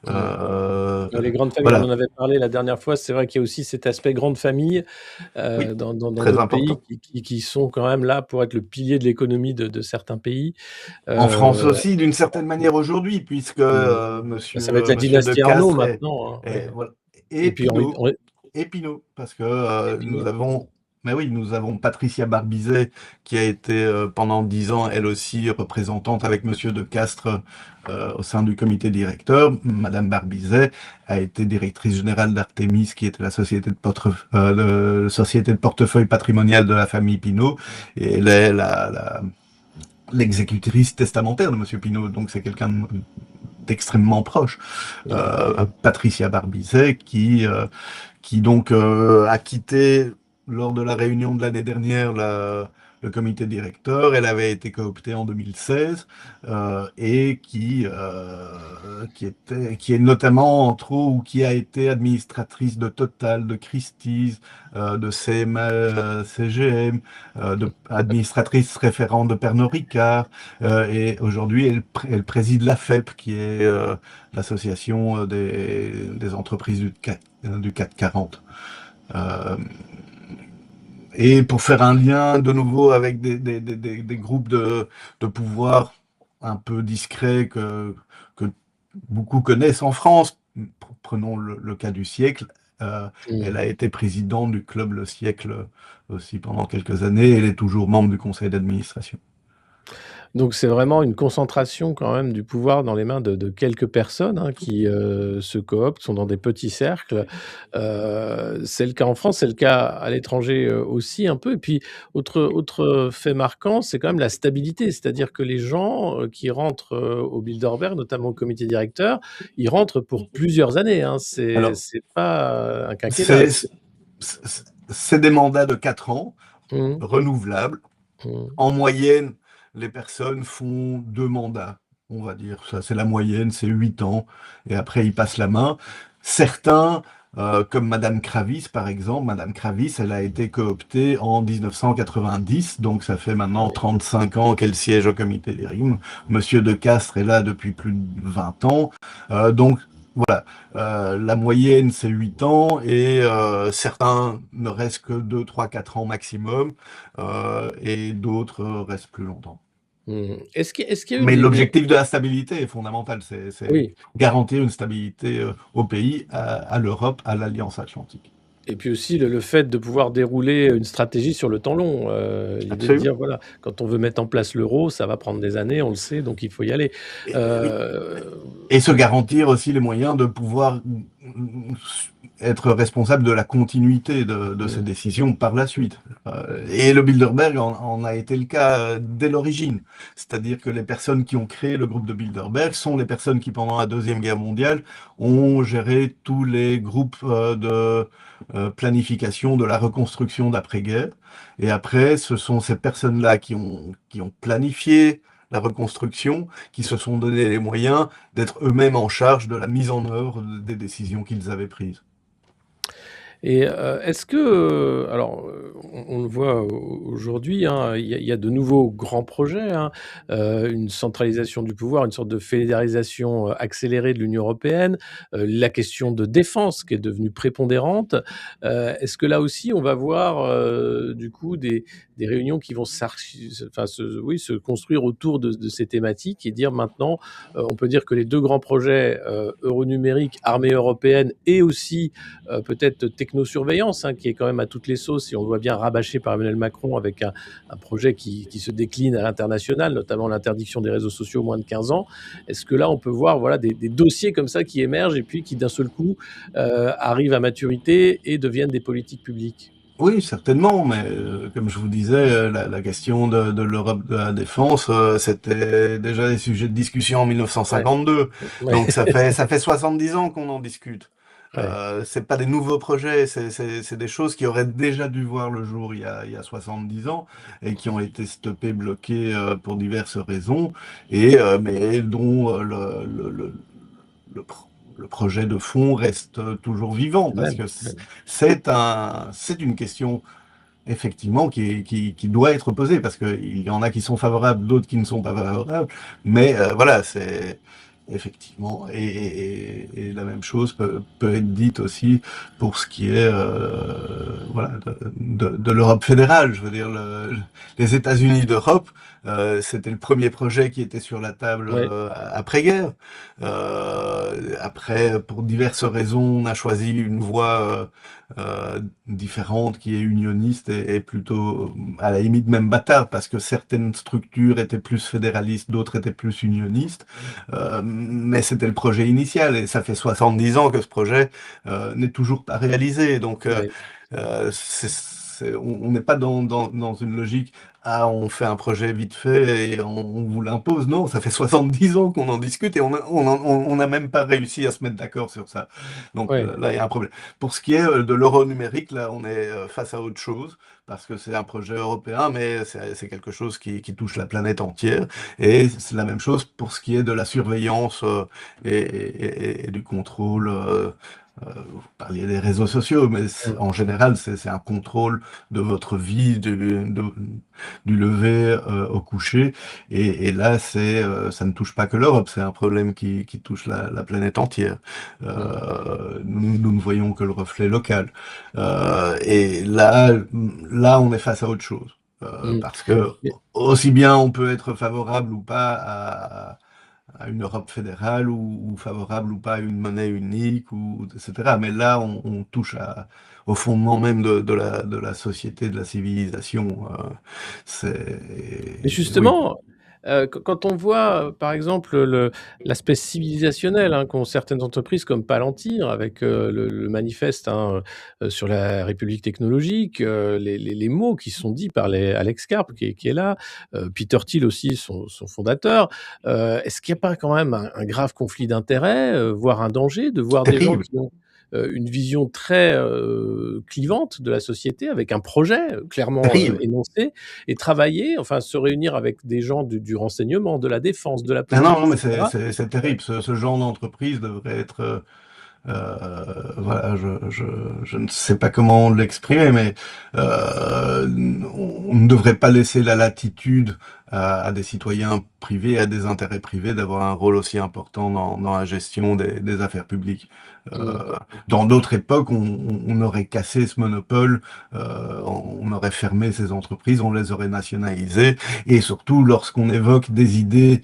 Mmh. Euh, Les grandes familles, on voilà, en avait parlé la dernière fois, c'est vrai qu'il y a aussi cet aspect grande famille, oui, dans très d'autres pays important. qui sont quand même là pour être le pilier de l'économie de certains pays. En France Heu, aussi, d'une certaine manière aujourd'hui, puisque mmh, bah, ça va être la Monsieur De dynastie Arnault Castries maintenant, hein, ouais. voilà, Et puis en Pinot, en Parce que et nous Pinot. avons, mais oui, nous avons Patricia Barbizet qui a été pendant 10 ans, elle aussi, représentante avec Monsieur De Castres au sein du comité directeur. Madame Barbizet a été directrice générale d'Artemis, qui était la société de portefeuille patrimonial de la famille Pinot, et elle est l'exécutrice testamentaire de Monsieur Pinot, donc c'est quelqu'un d'extrêmement proche. Ouais. Patricia Barbizet, qui donc a quitté lors de la réunion de l'année dernière le comité directeur. Elle avait été cooptée en 2016 et qui est notamment entre autres ou qui a été administratrice de Total, de Christie's, de CMA, CGM, administratrice référente de Pernod Ricard et aujourd'hui elle préside la FEP qui est l'association des entreprises du CAC 40. Euh, et pour faire un lien de nouveau avec des groupes de pouvoir un peu discrets que beaucoup connaissent en France, prenons le cas du siècle, elle Mmh. a été présidente du club Le Siècle aussi pendant quelques années, elle est toujours membre du conseil d'administration. Donc c'est vraiment une concentration quand même du pouvoir dans les mains de quelques personnes, hein, qui, se cooptent, sont dans des petits cercles. C'est le cas en France, c'est le cas à l'étranger, aussi un peu et puis autre fait marquant, c'est quand même la stabilité. C'est-à-dire que les gens, qui rentrent, au Bilderberg, notamment au comité directeur, ils rentrent pour plusieurs années, hein. Alors, C'est pas, un quinquennat. c'est c'est des mandats de 4 ans, Mmh. renouvelables. Mmh. En moyenne, les personnes font 2 mandats, on va dire. Ça, c'est la moyenne, c'est 8 ans, et après ils passent la main. Certains, comme Madame Kravis, par exemple, Madame Kravis, elle a été cooptée en 1990, donc ça fait Ah maintenant oui. 35 ans qu'elle siège au comité des rimes. Monsieur De Castres est là depuis plus de 20 ans. Donc voilà, la moyenne c'est 8 ans et certains ne restent que 2, 3, 4 ans maximum et d'autres restent plus longtemps. Mmh. Est-ce qu'il y a eu Mais des l'objectif de la stabilité est fondamental, c'est oui. garantir une stabilité au pays, à l'Europe, à l'Alliance Atlantique. Et puis aussi le fait de pouvoir dérouler une stratégie sur le temps long, l'idée de Absolument. dire voilà, quand on veut mettre en place l'euro, ça va prendre des années, on le sait, donc il faut y aller. Oui. Heu, Et se garantir aussi les moyens de pouvoir être responsable de la continuité de ces mmh, décisions par la suite. Et le Bilderberg en a été le cas dès l'origine. C'est-à-dire que les personnes qui ont créé le groupe de Bilderberg sont les personnes qui, pendant la Deuxième Guerre mondiale, ont géré tous les groupes de planification de la reconstruction d'après-guerre. Et après, ce sont ces personnes-là qui ont planifié la reconstruction, qui se sont donné les moyens d'être eux-mêmes en charge de la mise en œuvre des décisions qu'ils avaient prises. et est-ce que, alors, on le voit aujourd'hui, hein, il y a de nouveaux grands projets, hein, une centralisation du pouvoir, une sorte de fédéralisation, accélérée de l'Union européenne, la question de défense qui est devenue prépondérante. Est-ce que là aussi on va voir, du coup des réunions qui vont enfin se construire autour de ces thématiques et dire maintenant, on peut dire que les 2 grands projets, euronumérique, armée européenne et aussi peut-être technosurveillance, hein, qui est quand même à toutes les sauces et on le voit bien rabâché par Emmanuel Macron avec un projet qui se décline à l'international, notamment l'interdiction des réseaux sociaux aux moins de 15 ans. Est-ce que là, on peut voir voilà, des dossiers comme ça qui émergent et puis qui d'un seul coup arrivent à maturité et deviennent des politiques publiques? Oui, certainement, mais comme je vous disais, la question de l'Europe de la défense, c'était déjà des sujets de discussion en Ouais, 1952. ouais, Donc ça fait 70 ans qu'on en discute. ouais. C'est pas des nouveaux projets, c'est des choses qui auraient déjà dû voir le jour il y a 70 ans et qui ont été stoppées, bloquées pour diverses raisons, et mais dont le, pro- le projet de fond reste toujours vivant C'est le parce même. que c'est une question effectivement qui doit être posée parce qu'il y en a qui sont favorables, d'autres qui ne sont pas favorables, mais voilà, c'est effectivement, et la même chose peut être dite aussi pour ce qui est voilà, de l'Europe fédérale. Je veux dire, les États-Unis d'Europe, c'était le premier projet qui était sur la table Ouais. après-guerre. Après, pour diverses raisons, on a choisi une voie différente qui est unioniste et plutôt, à la limite, même bâtard, parce que certaines structures étaient plus fédéralistes, d'autres étaient plus unionistes. Mais c'était le projet initial et ça fait 70 ans que ce projet n'est toujours pas réalisé. Donc, Ouais. on n'est pas dans une logique, ah, on fait un projet vite fait et on vous l'impose. Non, ça fait 70 ans qu'on en discute et on n'a même pas réussi à se mettre d'accord sur ça. Donc Ouais. là, il y a un problème. Pour ce qui est de l'euro numérique, là, on est face à autre chose parce que c'est un projet européen, mais c'est quelque chose qui touche la planète entière. Et c'est la même chose pour ce qui est de la surveillance et du contrôle. Vous parliez des réseaux sociaux, mais Mmh. en général, c'est un contrôle de votre vie, du lever au coucher. Et là, ça ne touche pas que l'Europe, c'est un problème qui touche la planète entière. Mmh. Nous ne voyons que le reflet local. Et là, on est face à autre chose. Mmh. Parce que aussi bien on peut être favorable ou pas à une Europe fédérale ou favorable ou pas à une monnaie unique, ou, etc. Mais là, on touche au fondement même de la société, de la civilisation. Mais Oui. justement, Quand on voit, par exemple, l'aspect civilisationnel, hein, qu'ont certaines entreprises comme Palantir avec, le manifeste, hein, sur la République technologique, les mots qui sont dits par Alex Karp qui est là, Peter Thiel aussi, son fondateur. Est-ce qu'il n'y a pas quand même un grave conflit d'intérêts, voire un danger de voir des gens Terrible, qui ont, une vision très, clivante de la société avec un projet, clairement, terrible. énoncé et travailler, enfin se réunir avec des gens du renseignement, de la défense, de la Ah non, non, police, mais etc. c'est terrible. Ce genre d'entreprise devrait être, voilà, je ne sais pas comment l'exprimer, mais on ne devrait pas laisser la latitude à des citoyens privés, à des intérêts privés, d'avoir un rôle aussi important dans la gestion des affaires publiques. Mmh. Dans d'autres époques, on aurait cassé ce monopole, on aurait fermé ces entreprises, on les aurait nationalisées, et surtout lorsqu'on évoque des idées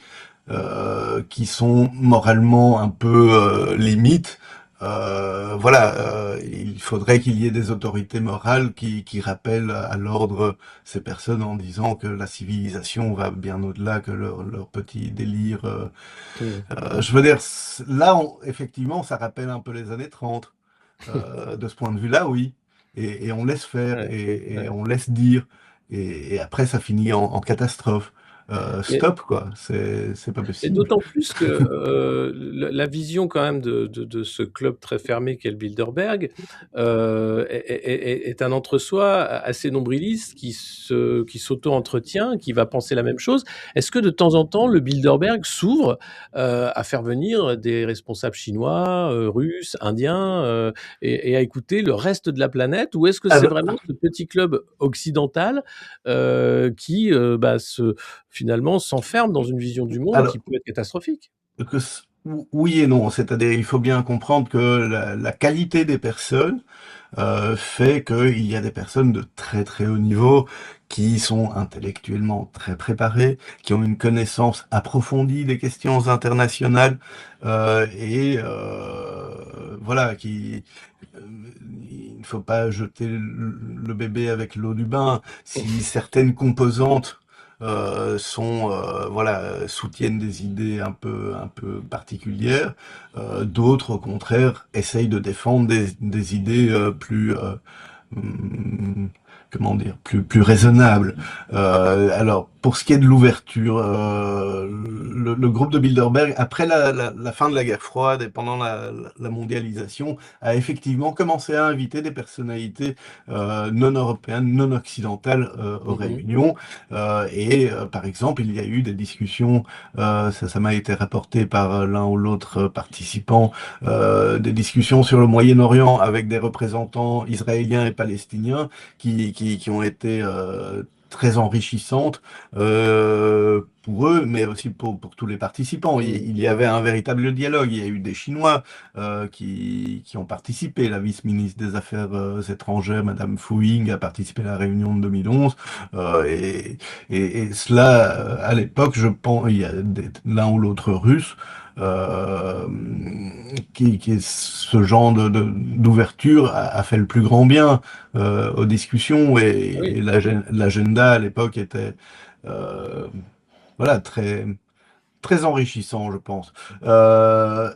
qui sont moralement un peu limites, voilà, il faudrait qu'il y ait des autorités morales qui rappellent à l'ordre ces personnes en disant que la civilisation va bien au-delà que leur petit délire. Mmh. Je veux dire, là, effectivement, ça rappelle un peu les années 30. De ce point de vue-là, oui. Et on laisse faire, Ouais, et ouais. on laisse dire. Et après, ça finit en catastrophe. Mais Stop, quoi. C'est pas Et possible. d'autant plus que la vision quand même de ce club très fermé qu'est le Bilderberg est un entre-soi assez nombriliste qui s'auto-entretient, qui va penser la même chose. Est-ce que de temps en temps, le Bilderberg s'ouvre à faire venir des responsables chinois, russes, indiens et à écouter le reste de la planète? Ou est-ce que c'est Alors, vraiment ce petit club occidental qui finalement s'enferme dans une vision du monde qui alors, peut être catastrophique? oui et non. C'est-à-dire, il faut bien comprendre que la qualité des personnes fait qu'il y a des personnes de très très haut niveau qui sont intellectuellement très préparées, qui ont une connaissance approfondie des questions internationales, et voilà, euh, il ne faut pas jeter le bébé avec l'eau du bain. Si certaines composantes sont voilà, soutiennent des idées un peu particulières, d'autres au contraire essayent de défendre des idées plus hum, comment dire, plus raisonnable. Alors, pour ce qui est de l'ouverture, le groupe de Bilderberg, après la fin de la guerre froide et pendant la mondialisation, a effectivement commencé à inviter des personnalités non européennes, non occidentales aux Mmh. réunions. Par exemple, il y a eu des discussions, ça m'a été rapporté par l'un ou l'autre participant, des discussions sur le Moyen-Orient avec des représentants israéliens et palestiniens qui ont été très enrichissantes pour eux, mais aussi pour tous les participants. Mmh. Il y avait un véritable dialogue. Il y a eu des Chinois qui ont participé. La vice-ministre des Affaires étrangères, Madame Fu Ying, a participé à la réunion de 2011. Et cela, à l'époque, je pense, il y a l'un ou l'autre russe euh, qui est ce genre d'ouverture a fait le plus grand bien aux discussions, Ah oui. et l'agenda à l'époque était euh, voilà, très enrichissant, je pense. Euh,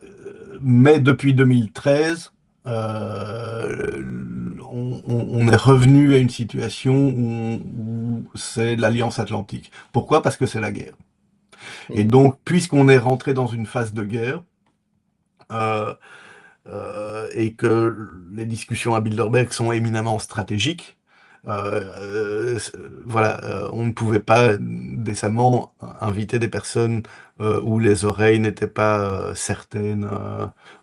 mais depuis 2013, on est revenu à une situation où c'est l'Alliance Atlantique. Pourquoi? Parce que c'est la guerre. Et Mmh. donc, puisqu'on est rentré dans une phase de guerre, euh, et que les discussions à Bilderberg sont éminemment stratégiques, voilà, on ne pouvait pas décemment inviter des personnes où les oreilles n'étaient pas certaines,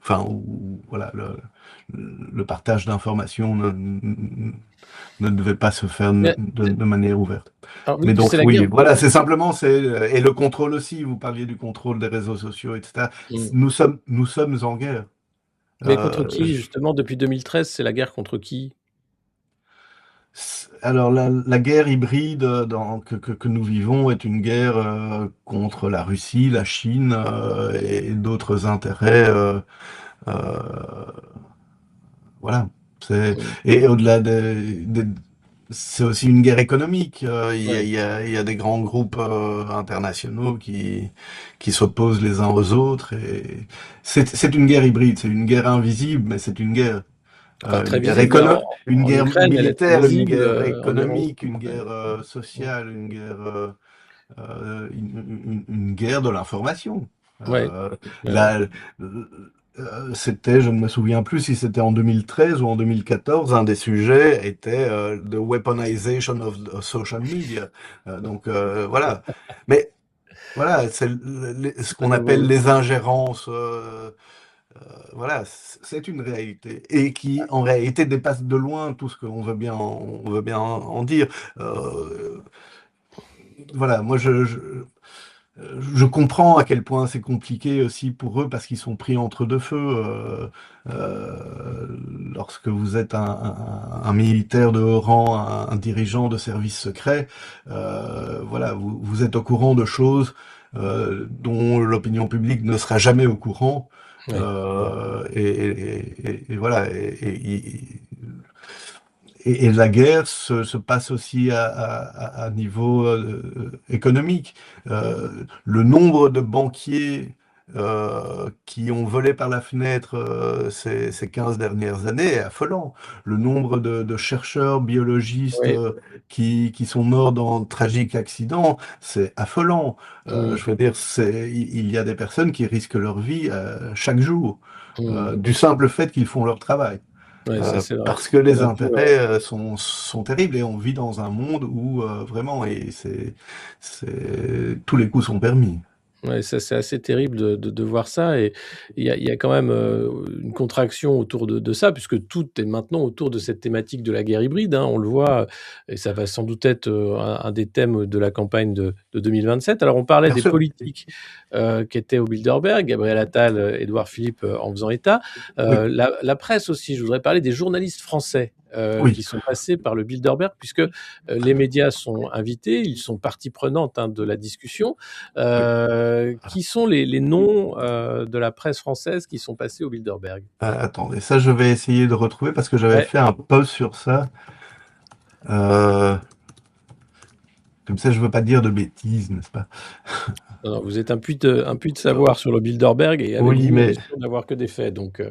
enfin, où, voilà, le partage d'informations ne devait pas se faire Mais de manière ouverte. alors Mais vu que c'est donc la oui, guerre. voilà, c'est simplement, et le contrôle aussi, vous parliez du contrôle des réseaux sociaux, etc. Mmh. Nous sommes en guerre. Mais contre Euh, qui justement depuis 2013, c'est la guerre contre qui? alors la guerre hybride que nous vivons est une guerre contre la Russie, la Chine et d'autres intérêts. Euh, voilà. C'est Mmh. et au-delà c'est aussi une guerre économique. Ouais, Il y a des grands groupes internationaux qui s'opposent les uns aux autres. Et c'est une guerre hybride, c'est une guerre invisible, mais c'est une guerre. enfin très Une guerre visible, hein. une En guerre Ukraine, elle est très militaire, une visible, guerre en Europe. économique, une Ouais. guerre sociale, une guerre de l'information. Ouais, Euh, ouais, ouais. là, c'était, je ne me souviens plus si c'était en 2013 ou en 2014, un des sujets était the weaponization of social media. Voilà. Mais voilà, c'est ce C'est pas qu'on appelle nouveau. les ingérences. Voilà, c'est une réalité et qui, en réalité, dépasse de loin tout ce qu'on veut bien, on veut bien en dire. Euh, voilà, moi, je comprends à quel point c'est compliqué aussi pour eux parce qu'ils sont pris entre deux feux. Lorsque vous êtes un militaire de haut rang, un dirigeant de service secret, voilà, vous êtes au courant de choses dont l'opinion publique ne sera jamais au courant. Ouais, Et voilà. Et la guerre se passe aussi à niveau économique. Le nombre de banquiers qui ont volé par la fenêtre ces 15 dernières années est affolant. Le nombre de chercheurs biologistes ouais. qui sont morts dans de tragiques accidents, c'est affolant. Mmh. Je veux dire, il y a des personnes qui risquent leur vie chaque jour, Mmh. du simple fait qu'ils font leur travail. Ouais, ça c'est vrai. Parce que Pour les le coup, intérêts sont terribles et on vit dans un monde où vraiment tous les coups sont permis. ouais, ça c'est assez terrible de voir ça et il y a quand même, une contraction autour de ça puisque tout est maintenant autour de cette thématique de la guerre hybride, hein. On le voit, et ça va sans doute être, un des thèmes de la campagne de 2027. Alors on parlait Bien des sûr. politiques, qui étaient au Bilderberg, Gabriel Attal, Édouard Philippe, en faisant état. Oui, La presse aussi, je voudrais parler des journalistes français, oui. qui sont passés par le Bilderberg puisque, les médias sont invités, ils sont partie prenante, hein, de la discussion. Oui. Qui sont les noms, de la presse française qui sont passés au Bilderberg? Attendez, ça je vais essayer de retrouver parce que j'avais Ouais, fait un post sur ça. Euh, Comme ça, je veux pas dire de bêtises, n'est-ce pas? non, non, vous êtes un puits de savoir sur le Bilderberg et avec Oui, vous, on est mais sûr d'avoir que des faits, donc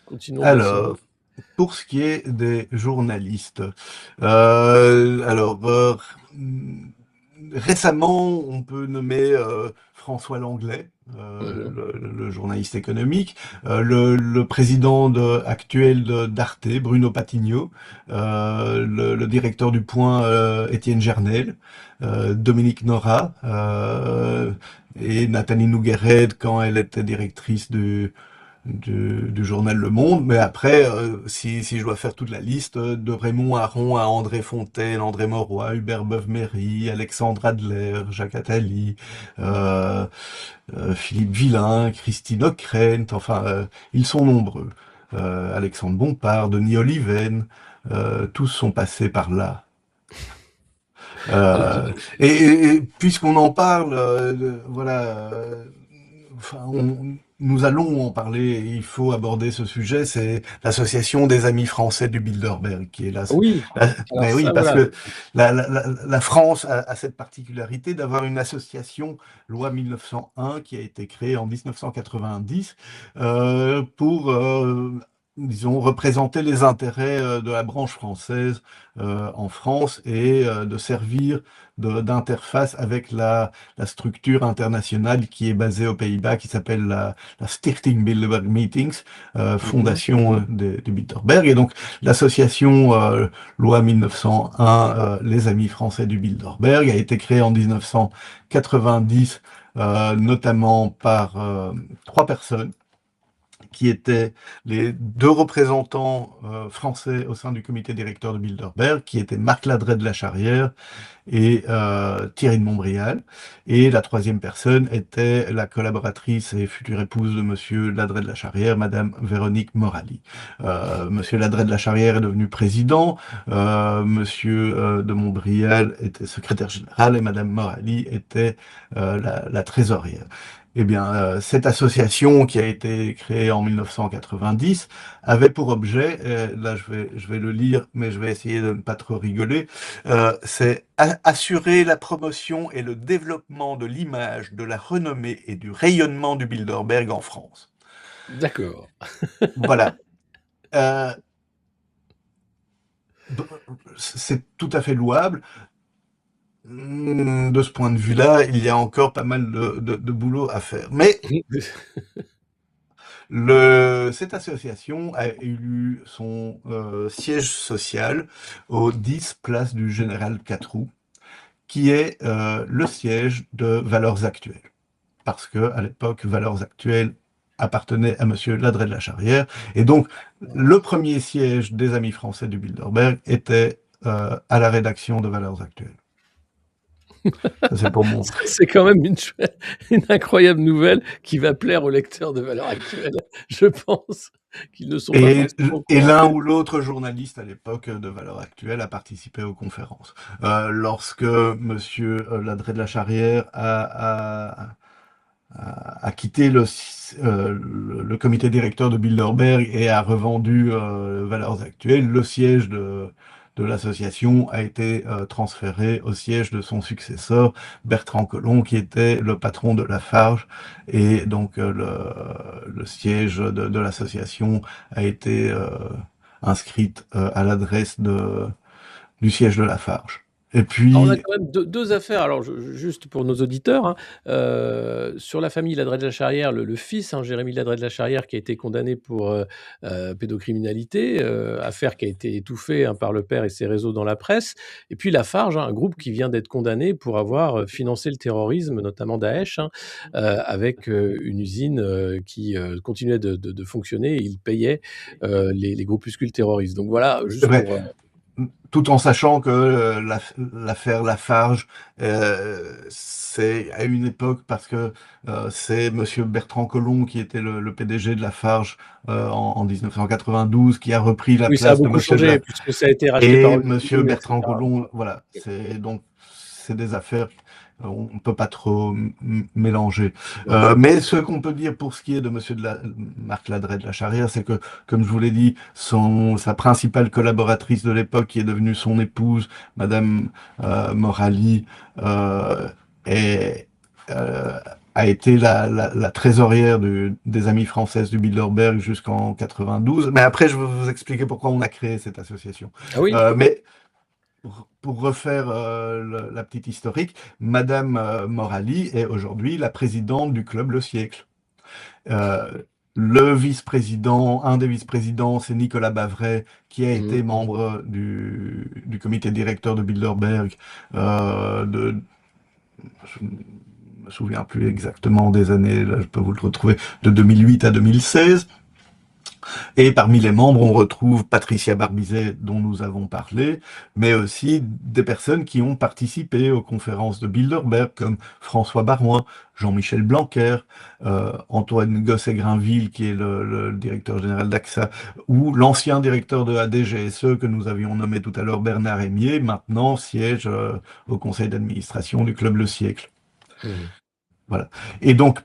continuons de se alors, pour ce qui est des journalistes, alors récemment, on peut nommer François Langlais, mmh mh. le journaliste économique, le président actuel d'Arte, Bruno Patignot, le directeur du Point, Étienne Gernel, Dominique Nora, et Nathalie Noguered quand elle était directrice du journal Le Monde, mais après, si je dois faire toute la liste, de Raymond Aron à André Fontaine, André Mauroy, Hubert Beuve-Méry, Alexandre Adler, Jacques Attali, euh, Philippe Villain, Christine Ockrent, enfin, ils sont nombreux. Alexandre Bompard, Denis Oliven, tous sont passés par là. Alors Euh, et puisqu'on en parle, voilà, enfin, nous allons en parler, il faut aborder ce sujet, c'est l'association des amis français du Bilderberg, qui est là. oui, alors Mais oui, ça parce voilà. que la France a cette particularité d'avoir une association, loi 1901, qui a été créée en 1990, pour, disons, représenter les intérêts de la branche française en France et de servir d'interface avec la structure internationale qui est basée aux Pays-Bas, qui s'appelle la Stichting Bilderberg Meetings, Mmh mh. fondation du Bilderberg. Et donc, l'association loi 1901, les Amis français du Bilderberg, a été créée en 1990, notamment par trois personnes qui étaient les deux représentants français au sein du comité directeur de Bilderberg, qui étaient Marc Ladret de la Charrière et Thierry de Montbrial. Et la troisième personne était la collaboratrice et future épouse de Monsieur Ladret de la Charrière, Madame Véronique Morali. Monsieur Ladret de la Charrière est devenu président, Monsieur de Montbrial était secrétaire général et Madame Morali était la trésorière. Eh bien, cette association qui a été créée en 1990 avait pour objet, là je vais le lire, mais je vais essayer de ne pas trop rigoler, c'est assurer la promotion et le développement de l'image, de la renommée et du rayonnement du Bilderberg en France. D'accord. Voilà. Euh, c'est tout à fait louable. De ce point de vue-là, il y a encore pas mal de boulot à faire. Mais cette association a élu son siège social au 10 place du Général Catroux, qui est le siège de Valeurs Actuelles. Parce que à l'époque, Valeurs Actuelles appartenait à Monsieur Ladré de la Charrière. Et donc, le premier siège des Amis français du Bilderberg était à la rédaction de Valeurs Actuelles. Ça, c'est pour mon... C'est quand même une incroyable nouvelle qui va plaire aux lecteurs de Valeurs Actuelles, je pense, qu'ils ne sont pas forcément au Et courant. l'un ou l'autre journaliste à l'époque de Valeurs Actuelles a participé aux conférences. Lorsque Monsieur Ladré de la Charrière a quitté le comité directeur de Bilderberg et a revendu Valeurs Actuelles, le siège de l'association a été transféré au siège de son successeur, Bertrand Collomb, qui était le patron de Lafarge. Et donc le siège de l'association a été inscrite à l'adresse du siège de Lafarge. Et Alors on a puis, quand même deux affaires. Alors juste pour nos auditeurs, hein, sur la famille Ladré de la Charrière, le fils, hein, Jérémy Ladré de la Charrière, qui a été condamné pour pédocriminalité, affaire qui a été étouffée, hein, par le père et ses réseaux dans la presse. Et puis Lafarge, hein, un groupe qui vient d'être condamné pour avoir financé le terrorisme, notamment Daesh, hein, avec une usine qui continuait de fonctionner et il payait les groupuscules terroristes. Donc voilà, c'est juste vrai, pour... tout en sachant que l'affaire Lafarge, c'est à une époque parce que c'est Monsieur Bertrand Collomb qui était le PDG de Lafarge en 1992 qui a repris la Oui, ça a place de beaucoup Monsieur de changé la... puisque ça a été racheté par Et Monsieur Holcim, Bertrand etc. Collomb, voilà, c'est donc c'est des affaires on ne peut pas trop mélanger. Non. Mais ce qu'on peut dire pour ce qui est de Monsieur Marc Ladré de la Charrière, c'est que, comme je vous l'ai dit, sa principale collaboratrice de l'époque, qui est devenue son épouse, Madame Morali, euh, est, euh, a été la trésorière des Amies françaises du Bilderberg jusqu'en 92. Mais après, je vais vous expliquer pourquoi on a créé cette association. Ah oui? Mais pour refaire la petite historique, Madame Morali est aujourd'hui la présidente du club Le Siècle. Euh, le vice-président, un des vice-présidents, c'est Nicolas Bavray, qui a été Mmh. membre du comité directeur de Bilderberg. Je ne me souviens plus exactement des années, là je peux vous le retrouver, de 2008 à 2016. Et parmi les membres, on retrouve Patricia Barbizet, dont nous avons parlé, mais aussi des personnes qui ont participé aux conférences de Bilderberg, comme François Baroin, Jean-Michel Blanquer, Antoine Gosset-Grainville, qui est le directeur général d'AXA, ou l'ancien directeur de ADGSE que nous avions nommé tout à l'heure, Bernard Rémier, maintenant siège au conseil d'administration du Club Le Siècle. Mmh. Voilà. Et donc,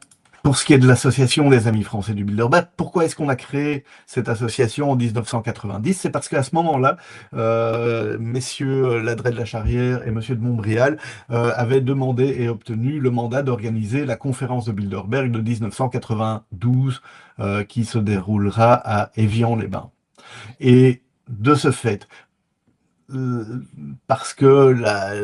pour ce qui est de l'association des Amis français du Bilderberg, pourquoi est-ce qu'on a créé cette association en 1990? C'est parce qu'à ce moment-là, messieurs Ladré de la Charrière et monsieur de Montbrial avaient demandé et obtenu le mandat d'organiser la conférence de Bilderberg de 1992 qui se déroulera à Évian-les-Bains. Et de ce fait, parce que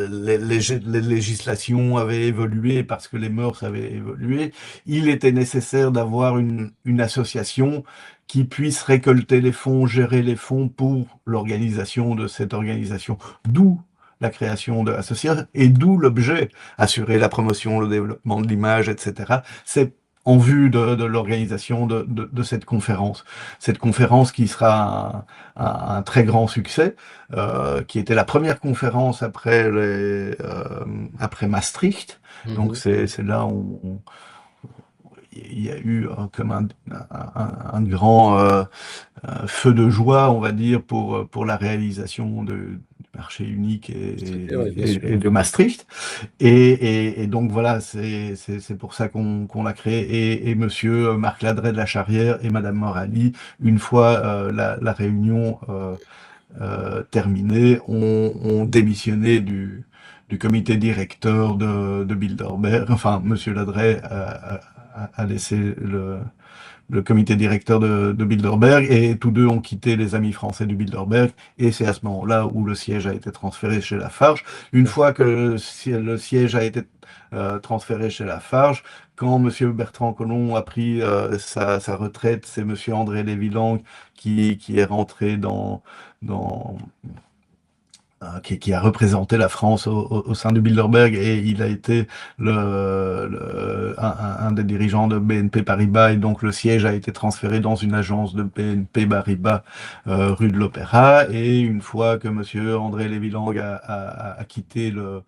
les législations avaient évolué, parce que les mœurs avaient évolué, il était nécessaire d'avoir une association qui puisse récolter les fonds, gérer les fonds pour l'organisation de cette organisation. D'où la création de l'association et d'où l'objet, assurer la promotion, le développement de l'image, etc. C'est en vue de l'organisation de cette conférence. Cette conférence qui sera un très grand succès, qui était la première conférence après Maastricht. Donc Mmh. c'est là où il y a eu comme un grand feu de joie, on va dire, pour la réalisation marché unique Traité, ouais, bien sûr. et de Maastricht. Et donc voilà, c'est pour ça qu'on l'a créé. Et Monsieur Marc Ladret de la Charrière et Madame Morali, une fois la réunion terminée, ont démissionné du comité directeur de Bilderberg. Enfin, Monsieur Ladret a laissé le comité directeur de Bilderberg, et tous deux ont quitté les Amis français du Bilderberg, et c'est à ce moment-là où le siège a été transféré chez Lafarge. Une fois que le siège a été transféré chez Lafarge, quand Monsieur Bertrand Collomb a pris sa retraite, c'est Monsieur André Lévy-Lang qui est rentré dans qui a représenté la France au sein du Bilderberg, et il a été un des dirigeants de BNP Paribas, et donc le siège a été transféré dans une agence de BNP Paribas rue de l'Opéra. Et une fois que Monsieur André Lévy-Lang a quitté le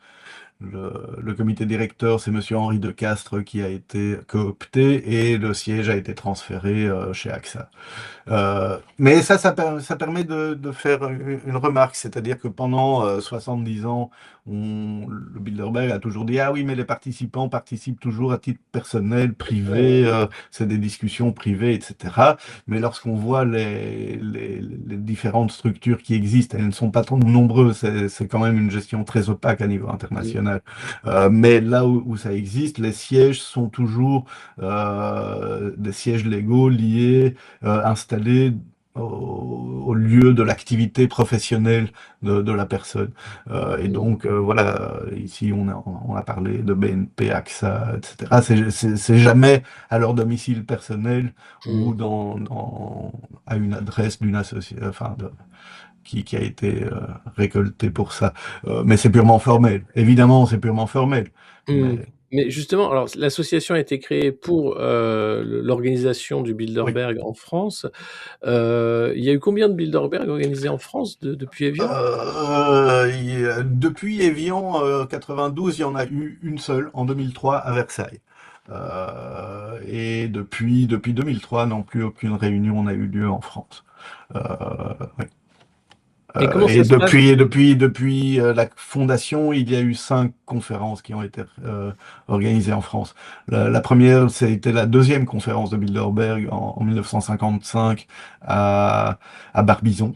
comité directeur, c'est Monsieur Henri de Castres qui a été coopté, et le siège a été transféré chez AXA. Mais ça permet de faire une remarque, c'est-à-dire que pendant 70 ans, le Bilderberg a toujours dit: ah oui, mais les participants participent toujours à titre personnel, privé, c'est des discussions privées, etc. Mais lorsqu'on voit les différentes structures qui existent, elles ne sont pas trop nombreuses, c'est quand même une gestion très opaque à niveau international. Mais là où ça existe, les sièges sont toujours des sièges légaux liés, installés au lieu de l'activité professionnelle de la personne. Et donc, voilà, ici, on a parlé de BNP, AXA, etc. C'est jamais à leur domicile personnel ou à une adresse d'une association, enfin, qui a été récoltée pour ça. Mais c'est purement formel. Évidemment, c'est purement formel. Mais Mais justement, alors l'association a été créée pour l'organisation du oui. Bilderberg en France. Il y a eu combien de Bilderberg organisés en France depuis Évian? Depuis Évian 92, il y en a eu une seule en 2003 à Versailles. Et depuis 2003, non plus aucune réunion n'a eu lieu en France. Euh, ouais. Et comment ça Et se passe? depuis la fondation, il y a eu 5 conférences qui ont été organisées en France. La première, c'était la deuxième conférence de Bilderberg en 1955 à Barbizon.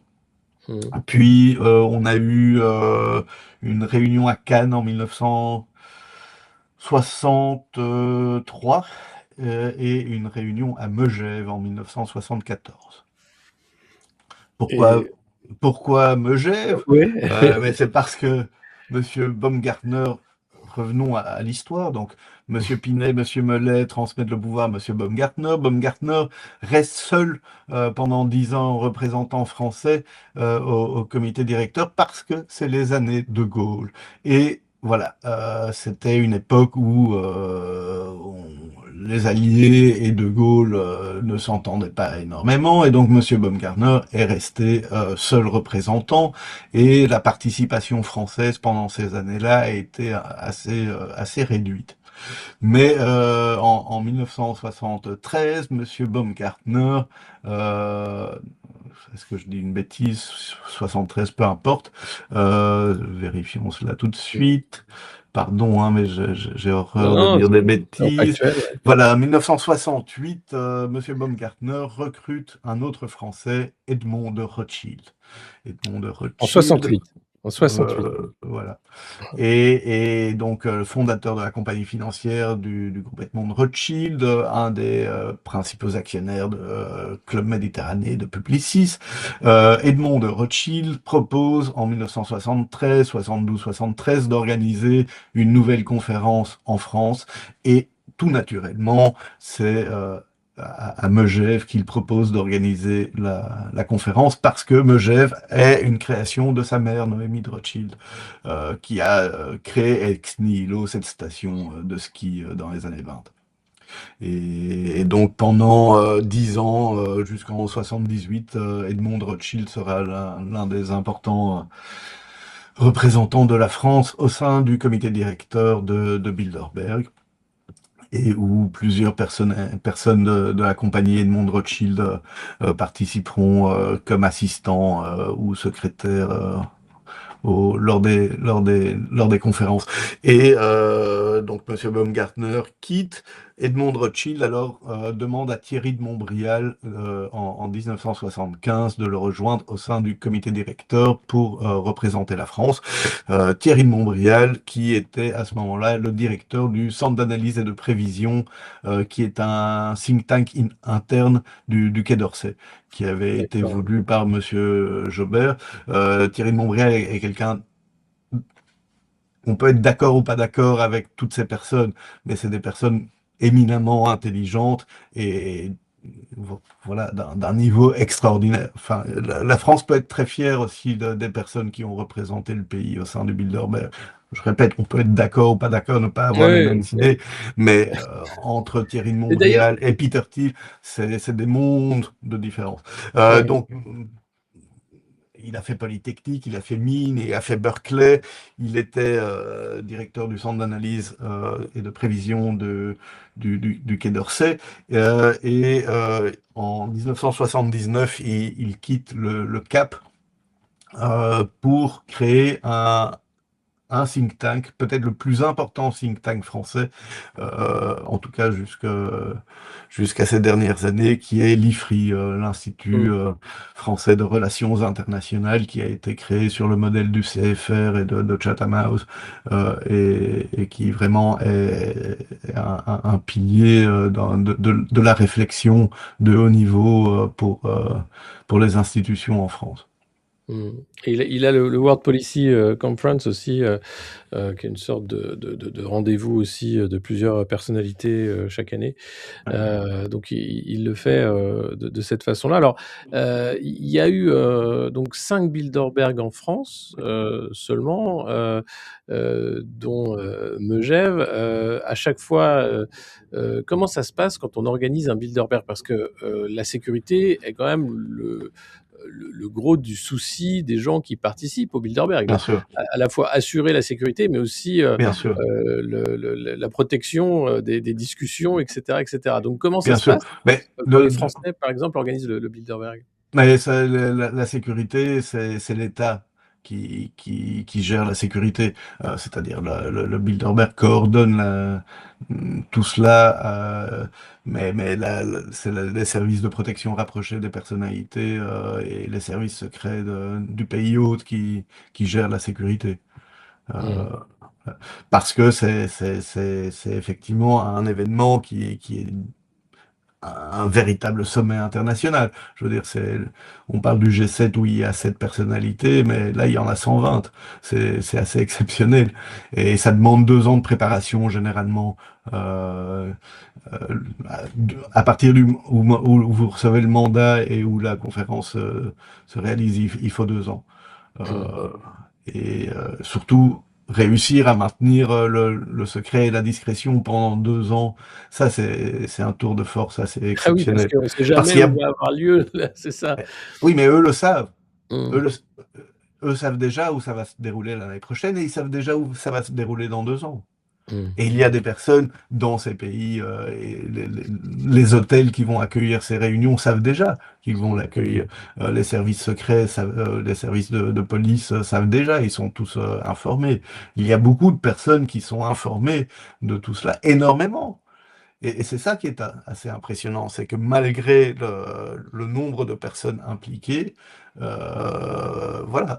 Puis on a eu une réunion à Cannes en 1963 et une réunion à Megève en 1974. Pourquoi, Et pourquoi Megève? ouais. Mais c'est parce que Monsieur Baumgartner, revenons à l'histoire, donc Monsieur Pinet, Monsieur Mellet transmettent le pouvoir à Monsieur Baumgartner. Baumgartner reste seul pendant 10 ans représentant français au comité directeur, parce que c'est les années de Gaulle. Et voilà, c'était une époque où les Alliés et De Gaulle ne s'entendaient pas énormément, et donc Monsieur Baumgartner est resté seul représentant, et la participation française pendant ces années-là a été assez réduite. Mais en 1973, Monsieur Baumgartner, est-ce que je dis une bêtise, 73, peu importe, vérifions cela tout de suite. Pardon, hein, mais j'ai horreur de Non, dire des c'est bêtises. factuel, ouais. Voilà, 1968, Monsieur Baumgartner recrute un autre Français, Edmond de Rothschild. Edmond de En Rothschild, 68. En 68. voilà. Et donc fondateur de la compagnie financière du groupe Edmond Rothschild, un des principaux actionnaires de Club Méditerranée de Publicis. Edmond de Rothschild propose en 1973, 72, 73 d'organiser une nouvelle conférence en France, et tout naturellement, c'est à Megève qu'il propose d'organiser la conférence, parce que Megève est une création de sa mère, Noémie de Rothschild, qui a créé ex nihilo cette station de ski dans les années 20. Et donc pendant 10 ans, jusqu'en 78, Edmond de Rothschild sera l'un des importants représentants de la France au sein du comité directeur de Bilderberg, et où plusieurs personnes de la compagnie Edmond de Rothschild participeront comme assistants ou secrétaires lors des conférences. Et donc Monsieur Baumgartner quitte. Edmond de Rothschild alors demande à Thierry de Montbrial en 1975 de le rejoindre au sein du comité directeur pour représenter la France. Thierry de Montbrial, qui était à ce moment-là le directeur du Centre d'analyse et de prévision, qui est un think tank interne du Quai d'Orsay, qui avait été D'accord. voulu par Monsieur Jobert. Thierry de Montbrial est quelqu'un. On peut être d'accord ou pas d'accord avec toutes ces personnes, mais c'est des personnes éminemment intelligentes et voilà, d'un niveau extraordinaire. Enfin, la France peut être très fière aussi des personnes qui ont représenté le pays au sein du Bilderberg. Je répète, on peut être d'accord ou pas d'accord, ne pas avoir les Oui, mêmes oui. idées, mais entre Thierry de Et d'ailleurs, Montbrial et Peter Thiel, c'est des mondes de différence. ouais. Donc, il a fait Polytechnique, il a fait Mines, il a fait Berkeley. Il était directeur du centre d'analyse et de prévision du Quai d'Orsay. En 1979, il quitte le Cap pour créer un think tank, peut-être le plus important think tank français, en tout cas jusqu'à ces dernières années, qui est l'IFRI, l'Institut Mmh. français de relations internationales, qui a été créé sur le modèle du CFR et de Chatham House, et qui vraiment est un pilier de la réflexion de haut niveau pour les institutions en France. Mmh. Et il a le World Policy Conference aussi, qui est une sorte de rendez-vous aussi de plusieurs personnalités chaque année. Donc il le fait de cette façon-là. Alors, il y a eu donc 5 Bilderberg en France seulement, dont Megève. À chaque fois, comment ça se passe quand on organise un Bilderberg? Parce que la sécurité est quand même le gros du souci des gens qui participent au Bilderberg. Bien sûr, À la fois assurer la sécurité, mais aussi bien sûr. la protection des discussions, etc., etc. Donc, comment ça Bien se sûr, passe mais quand les Français, par exemple, organisent le Bilderberg? la sécurité, c'est l'État qui gère la sécurité. C'est-à-dire le Bilderberg coordonne tout cela, c'est les services de protection rapprochés des personnalités et les services secrets du pays hôte qui gèrent la sécurité. Mmh. Euh, Parce que c'est effectivement un événement qui est un véritable sommet international. Je veux dire, on parle du G7 où il y a 7 personnalités, mais là, il y en a 120. C'est assez exceptionnel. Et ça demande 2 ans de préparation, généralement. Euh, euh, à partir où vous recevez le mandat et où la conférence se réalise, il faut 2 ans. Mmh. Euh, Surtout réussir à maintenir le secret et la discrétion pendant 2 ans, ça c'est un tour de force assez Ah oui, parce exceptionnel. qu'on ne sait Parce jamais qu'il y où a, va avoir lieu, là, c'est ça. oui, mais eux le savent. Eux, Mmh. le- Eux savent déjà où ça va se dérouler l'année prochaine et ils savent déjà où ça va se dérouler dans 2 ans. Mmh. Et il y a des personnes dans ces pays, et les hôtels qui vont accueillir ces réunions savent déjà qu'ils vont Mmh. l'accueillir. Les services secrets, les services de police savent déjà, ils sont tous informés. Il y a beaucoup de personnes qui sont informées de tout cela, énormément. Et c'est ça qui est assez impressionnant, c'est que malgré le nombre de personnes impliquées, voilà,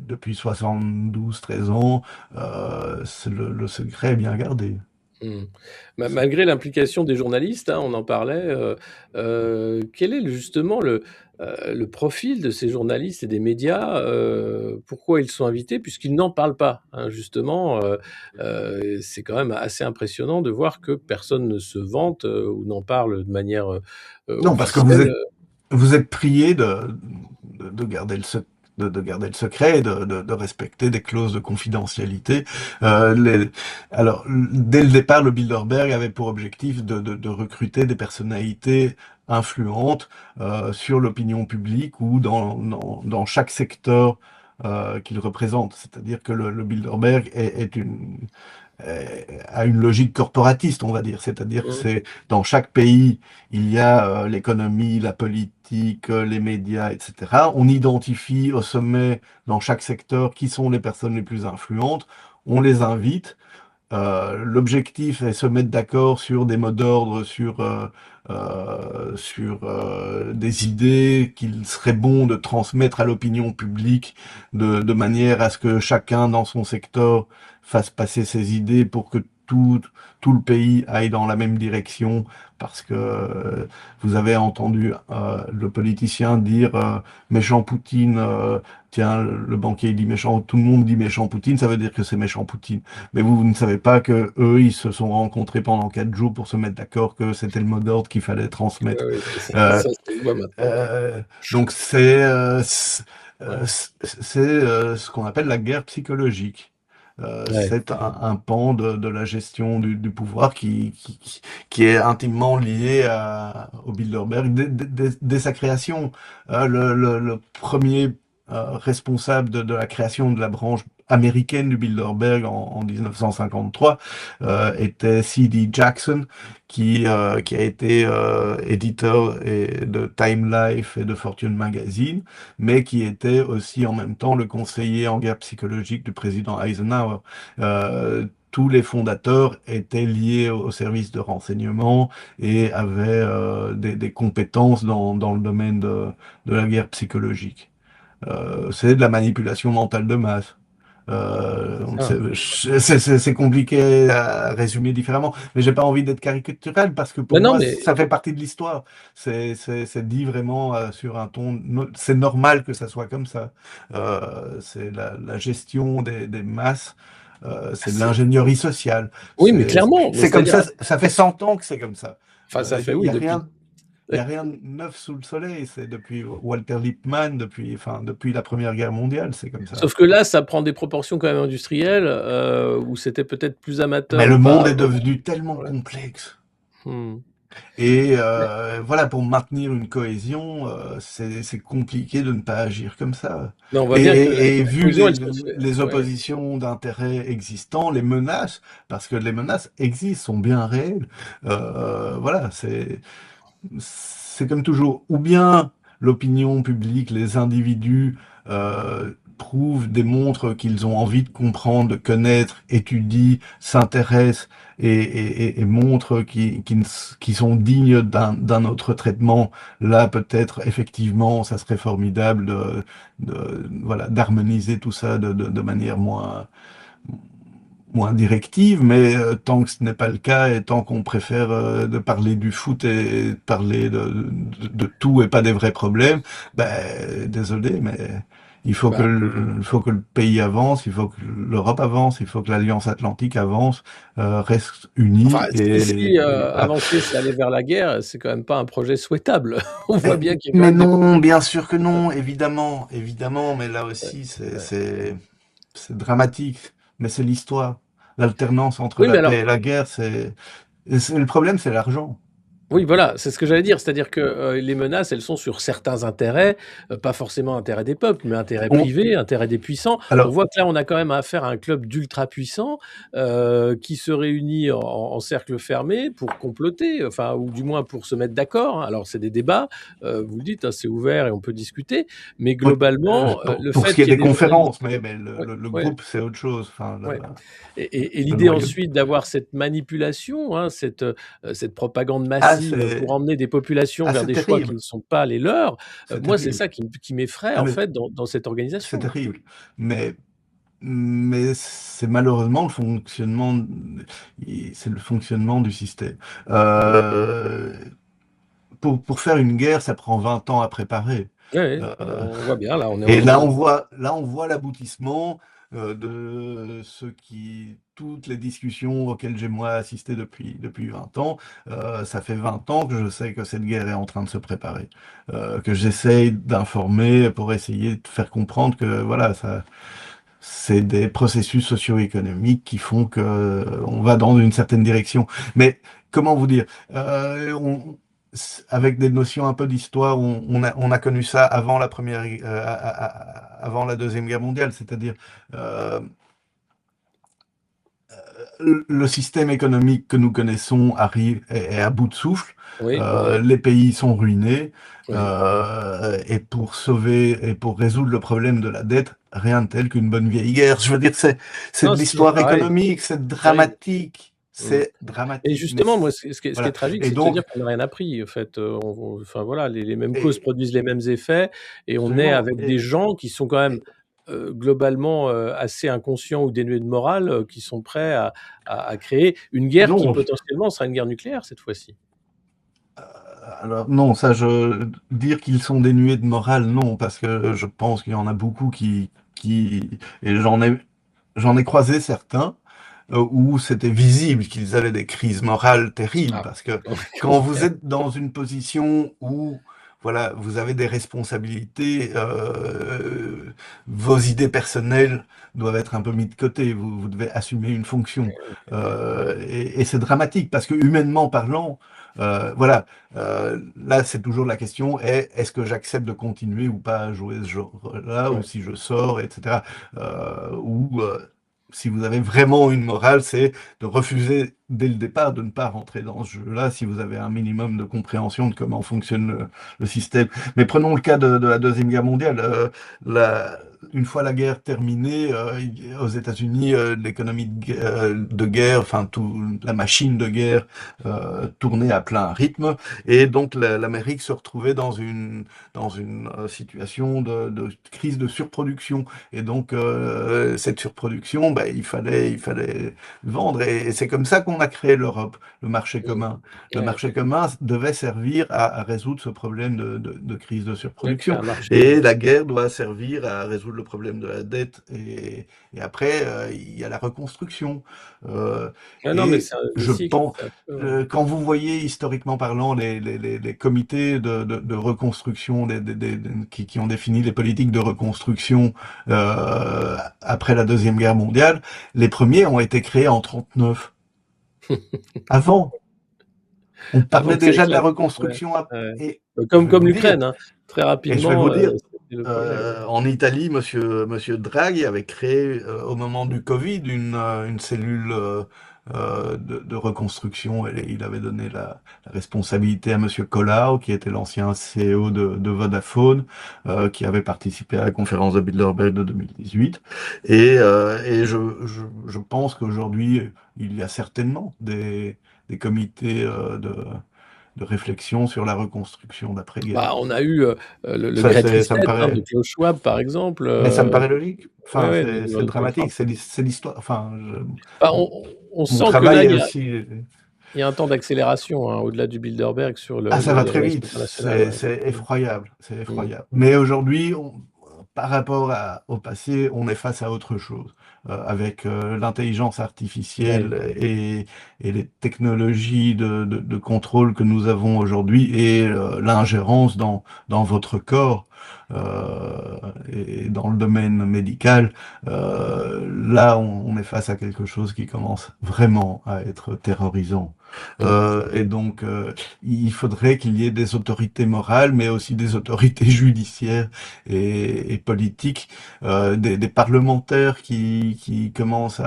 depuis 13 ans, le secret est bien gardé. Mmh. Malgré l'implication des journalistes, hein, on en parlait, quel est justement le profil de ces journalistes et des médias? Pourquoi ils sont invités? Puisqu'ils n'en parlent pas, hein, justement, c'est quand même assez impressionnant de voir que personne ne se vante, ou n'en parle de manière, Non, parce que officielle. vous êtes prié de garder de garder le secret, de respecter des clauses de confidentialité. Euh, les- alors, dès le départ, le Bilderberg avait pour objectif de recruter des personnalités influentes sur l'opinion publique ou dans chaque secteur qu'il représente. C'est-à-dire que le Bilderberg a une logique corporatiste, on va dire. C'est-à-dire que Mmh. c'est dans chaque pays, il y a l'économie, la politique, les médias, etc. On identifie au sommet, dans chaque secteur, qui sont les personnes les plus influentes. On les invite. L'objectif est se mettre d'accord sur des mots d'ordre, sur des idées qu'il serait bon de transmettre à l'opinion publique de manière à ce que chacun dans son secteur fasse passer ses idées pour que tout le pays aille dans la même direction, parce que vous avez entendu le politicien dire méchant Poutine, tiens, le banquier dit méchant, tout le monde dit méchant Poutine, ça veut dire que c'est méchant Poutine. Mais vous ne savez pas que eux, ils se sont rencontrés pendant 4 jours pour se mettre d'accord que c'était le mot d'ordre qu'il fallait Ouais, transmettre. ouais, Euh, ça se voit maintenant, ouais. donc Ouais. ce qu'on appelle la guerre psychologique. Ouais. C'est un pan de la gestion du pouvoir qui est intimement lié au Bilderberg dès sa création. Le premier responsable de la création de la branche américaine du Bilderberg en 1953 était C.D. Jackson, qui a été éditeur de Time Life et de Fortune Magazine, mais qui était aussi en même temps le conseiller en guerre psychologique du président Eisenhower. Tous les fondateurs étaient liés au service de renseignement et avaient des compétences dans le domaine de la guerre psychologique. C'est de la manipulation mentale de masse. C'est ça. C'est compliqué à résumer différemment, mais j'ai pas envie d'être caricatural parce que pour Non, non, moi, mais ça fait partie de l'histoire. C'est dit vraiment sur un ton. C'est normal que ça soit comme ça. C'est la gestion des masses. C'est de c'est l'ingénierie sociale. oui, mais clairement, mais C'est comme c'est-à-dire ça. Ça fait 100 ans que c'est comme ça. enfin, ça fait Il y oui a depuis rien. Il n'y a rien de neuf sous le soleil, c'est depuis Walter Lippmann, depuis la Première Guerre mondiale, c'est comme ça. sauf que là, ça prend des proportions quand même industrielles, où c'était peut-être plus Mais amateur le ou monde pas, est devenu tellement voilà. complexe. Mmh. Et Mais voilà, pour maintenir une cohésion, c'est compliqué de ne pas agir comme ça. mais on voit Et, bien que et la vu cohésion, elle se fait les ouais. oppositions d'intérêts existants, les menaces, parce que les menaces existent, sont bien réelles, voilà, c'est comme toujours. Ou bien l'opinion publique, les individus démontrent qu'ils ont envie de comprendre, de connaître, étudient, s'intéressent et montrent qu'ils sont dignes d'un autre traitement. Là, peut-être, effectivement, ça serait formidable voilà, d'harmoniser tout ça de manière moins directive, mais tant que ce n'est pas le cas et tant qu'on préfère de parler du foot et de parler de tout et pas des vrais problèmes, ben désolé, mais Bah, il faut que le pays avance, il faut que l'Europe avance, il faut que l'Alliance Atlantique avance, reste enfin, unie si, et voilà. avancer, c'est aller vers la guerre, c'est quand même pas un projet souhaitable. On voit bien qu'il y a quand Mais même des non, bien sûr que ouais, non, évidemment, évidemment, mais là ouais, aussi ouais. c'est dramatique, mais c'est l'histoire. L'alternance entre Oui, la mais paix alors et la guerre, le problème, c'est l'argent. oui, voilà, c'est ce que j'allais dire. C'est-à-dire que, les menaces, elles sont sur certains intérêts, pas forcément intérêts des peuples, mais intérêts On- privés, intérêts des puissants. On alors, voit que là, on a quand même affaire à un club d'ultra-puissants, qui se réunit en cercle fermé pour comploter, enfin, ou du moins pour se mettre d'accord, hein. Alors c'est des débats, vous le dites, hein, c'est ouvert et on peut discuter, mais oui, globalement, le pour ce fait qui est qu'il y ait des des journalistes conférences, mais ouais, le ouais, groupe, c'est autre chose. Enfin, ouais. Et le l'idée noyau. ensuite d'avoir cette manipulation, hein, cette propagande Ah, massive pour emmener des populations vers c'est des choix qui terrible. ne sont pas les leurs, C'est moi, c'est terrible. ça qui m'effraie, Ah, en mais fait, dans cette c'est organisation. terrible. Mais, mais c'est malheureusement c'est le fonctionnement du système. Euh, pour faire une guerre, ça prend 20 ans à préparer. Ouais, ouais, Euh, on voit bien, là, on est Et en là, on voit l'aboutissement de toutes les discussions auxquelles j'ai moi assisté depuis 20 ans. Ça fait 20 ans que je sais que cette guerre est en train de se préparer, que j'essaye d'informer pour essayer de faire comprendre que voilà, c'est des processus socio-économiques qui font que on va dans une certaine direction. Mais comment vous dire, avec des notions un peu d'histoire, on a connu ça avant avant la Deuxième Guerre mondiale, c'est-à-dire euh, le système économique que nous connaissons est à bout de souffle. Oui, oui, Les pays sont ruinés. oui. Et pour sauver et pour résoudre le problème de la dette, rien de tel qu'une bonne vieille guerre. Je veux dire, c'est Non, de c'est toujours l'histoire pareil. économique, c'est Oui. dramatique. Mmh. C'est Et dramatique. Mais justement, moi, ce qui est voilà. tragique, Et c'est de se donc, dire qu'on n'a rien appris, en fait, enfin, voilà, les mêmes causes et, produisent les mêmes effets et on est absolument. avec des gens qui sont quand même, globalement, assez inconscients ou dénués de morale, qui sont prêts à créer une guerre qui Non, potentiellement sera une guerre nucléaire cette fois-ci. alors non, dire qu'ils sont dénués de morale, non, parce que je pense qu'il y en a beaucoup et j'en ai croisé certains où c'était visible qu'ils avaient des crises morales terribles, Ah, parce que quand quand vous même. êtes dans une position où voilà, vous avez des responsabilités, vos idées personnelles doivent être un peu mises de côté. Vous devez assumer une fonction, et c'est dramatique parce que humainement parlant, voilà, là c'est toujours la question est-ce que j'accepte de continuer ou pas à jouer ce genre-là, ou Ouais, si je sors, etc. Ou si vous avez vraiment une morale, c'est de refuser dès le départ de ne pas rentrer dans ce jeu-là si vous avez un minimum de compréhension de comment fonctionne le système. Mais prenons le cas de la Deuxième Guerre mondiale. Une fois la guerre terminée, aux États-Unis, l'économie de guerre, enfin la machine de guerre tournait à plein rythme, et donc l'Amérique se retrouvait dans une situation de crise de surproduction. Et donc cette surproduction, bah, il fallait vendre, et c'est comme ça qu'on a créé l'Europe, le marché mmh. commun. Le Ouais, marché OK. commun devait servir à résoudre ce problème de crise de Ouais, créer surproduction, un marché et unique. la guerre doit servir à résoudre le problème de la dette, et après il y a la reconstruction. Euh, Ah non, mais et c'est un je cycle, pense, c'est un peu, hein. quand vous voyez historiquement parlant les comités de reconstruction qui ont défini les politiques de reconstruction après la Deuxième Guerre mondiale, les premiers ont été créés en 39. Avant, on Avant parlait que ça déjà de la éclate. Ouais, reconstruction. ouais. Et je Comme vais vous dire, l'Ukraine, hein. Très et je vais vous rapidement, dire, c'était le problème, hein. en Italie, monsieur Draghi avait créé, au moment du Covid, une cellule de reconstruction. Et il avait donné la responsabilité à monsieur Colao, qui était l'ancien CEO de Vodafone, qui avait participé à la conférence de Bilderberg de 2018. Et je pense qu'aujourd'hui, il y a certainement des comités de réflexion sur la reconstruction d'après-guerre. Bah, on a eu, le Great Ça me Reset, hein, de paraît, Klaus Schwab, par exemple, mais ça me paraît logique. ouais, Enfin, ouais, de c'est Donald Trump. dramatique, c'est l'histoire. Enfin, Bah, mon, on mon sent que là, travail il est y a aussi. il y a un temps d'accélération, hein, au-delà du Bilderberg sur Ah, ça va les très relations vite. internationales, ouais, C'est effectivement. effroyable, c'est Mmh. effroyable. Mais aujourd'hui, par rapport au passé, on est face à autre chose. Avec l'intelligence Ouais. artificielle et les technologies de contrôle que nous avons aujourd'hui, et l'ingérence dans votre corps, et dans le domaine médical, là, on est face à quelque chose qui commence vraiment à être terrorisant. Mmh. Et donc, il faudrait qu'il y ait des autorités morales, mais aussi des autorités judiciaires et politiques, des parlementaires qui commencent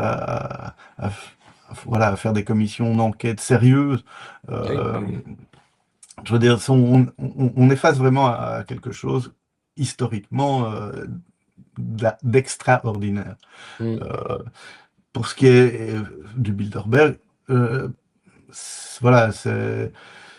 voilà, à faire des commissions d'enquête sérieuses. Oui. Euh, je veux dire, on est face vraiment à quelque chose historiquement d'extraordinaire. Mmh. Euh, pour ce qui est du Bilderberg, euh, voilà,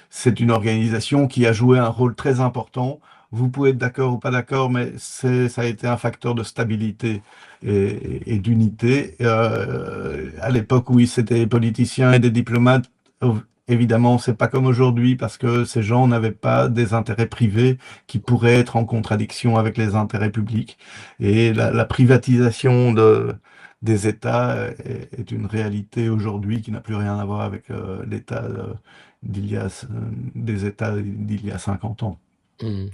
c'est une organisation qui a joué un rôle très important. Vous pouvez être d'accord ou pas d'accord, mais ça a été un facteur de stabilité et d'unité. À l'époque où c'était des politiciens et des diplomates, évidemment, c'est pas comme aujourd'hui, parce que ces gens n'avaient pas des intérêts privés qui pourraient être en contradiction avec les intérêts publics. Et la privatisation des États est une réalité aujourd'hui qui n'a plus rien à voir avec l'État d'il y a, des États d'il y a 50 ans. Mmh.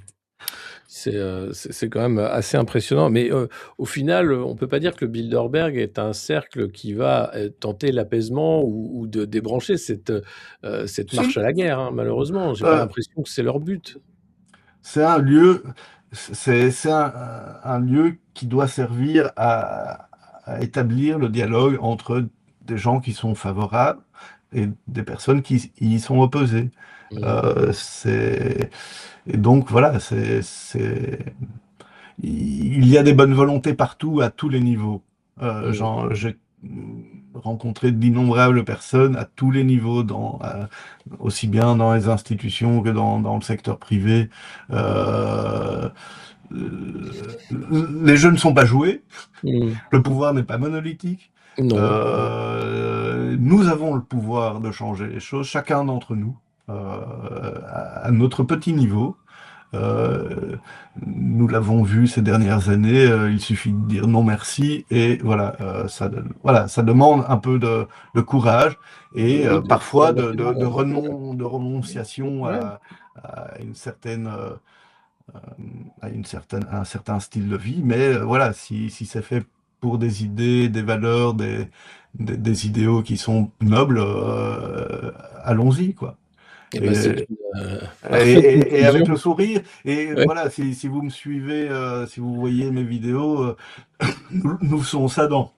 C'est quand même assez impressionnant. Mais, au final, on peut pas dire que le Bilderberg est un cercle qui va, tenter l'apaisement ou de débrancher cette marche Si, à la guerre, hein, malheureusement. J'ai pas euh, l'impression que c'est leur but. c'est un lieu, c'est un lieu qui doit servir à établir le dialogue entre des gens qui sont favorables et des personnes qui y sont opposées. Mmh. Et donc voilà, il y a des bonnes volontés partout, à tous les niveaux. Mmh. J'ai rencontré d'innombrables personnes à tous les niveaux, aussi bien dans les institutions que dans le secteur privé. Euh, les jeux ne sont pas joués, Mmh. le pouvoir n'est pas monolithique. Non. Nous avons le pouvoir de changer les choses, chacun d'entre nous, à notre petit niveau. Euh, Nous l'avons vu ces dernières années, il suffit de dire non merci et voilà, voilà, ça demande un peu de courage et Oui, parfois ouais. de renonciation Ouais. à une certaine, à un certain style de vie, mais voilà, si c'est fait pour des idées, des valeurs, des idéaux qui sont nobles, allons-y, quoi. Et ben, c'est Et, une, parfaite et conclusion. avec le sourire, et Ouais, voilà, si vous me suivez, si vous voyez mes vidéos, nous faisons ça dans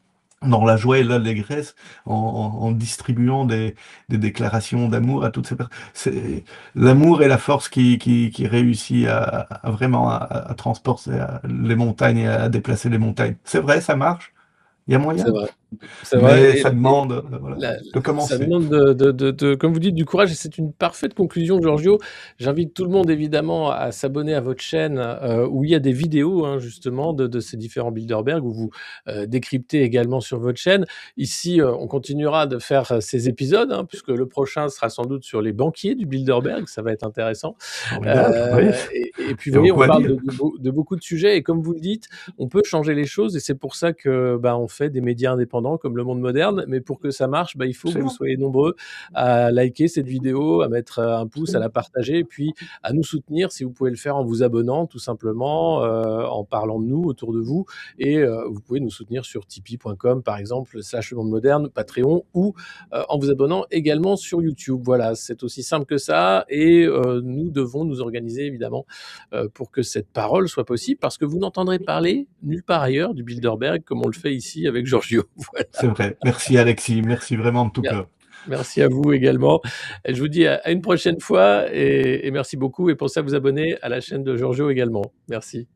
la joie et l'allégresse, en distribuant des déclarations d'amour à toutes ces personnes. C'est l'amour et la force qui réussit à vraiment à transporter les montagnes et à déplacer les montagnes. C'est vrai, ça marche, il y a c'est moyen, vrai. C'est vrai mais et ça demande, voilà, La de ça commencer. demande comme vous dites, du courage et c'est une parfaite conclusion, Giorgio. J'invite tout le monde évidemment à s'abonner à votre chaîne, où il y a des vidéos, hein, justement de ces différents Bilderberg où vous, décryptez également sur votre chaîne. Ici, on continuera de faire, ces épisodes, hein, puisque le prochain sera sans doute sur les banquiers du Bilderberg, ça va être intéressant. Formidable, oui, Et puis il vous y a voyez, on beaucoup à parle dire. de beaucoup de sujets et comme vous le dites, on peut changer les choses et c'est pour ça que, bah, on fait des médias indépendants comme Le Monde Moderne. Mais pour que ça marche, bah, il faut que vous Absolument, soyez nombreux à liker cette vidéo, à mettre un pouce, à absolument. la partager et puis à nous soutenir si vous pouvez le faire en vous abonnant tout simplement, en parlant de nous autour de vous et vous pouvez nous soutenir sur tipeee.com par exemple /Le Monde Moderne, Patreon ou en vous abonnant également sur YouTube. Voilà, c'est aussi simple que ça et nous devons nous organiser évidemment pour que cette parole soit possible parce que vous n'entendrez parler nulle part ailleurs du Bilderberg comme on le fait ici avec Giorgio. Voilà. C'est vrai. Merci Alexis, merci vraiment de tout Mer cœur. Merci à vous également. Et je vous dis à une prochaine fois et merci beaucoup et pensez à vous abonner à la chaîne de Giorgio également. Merci.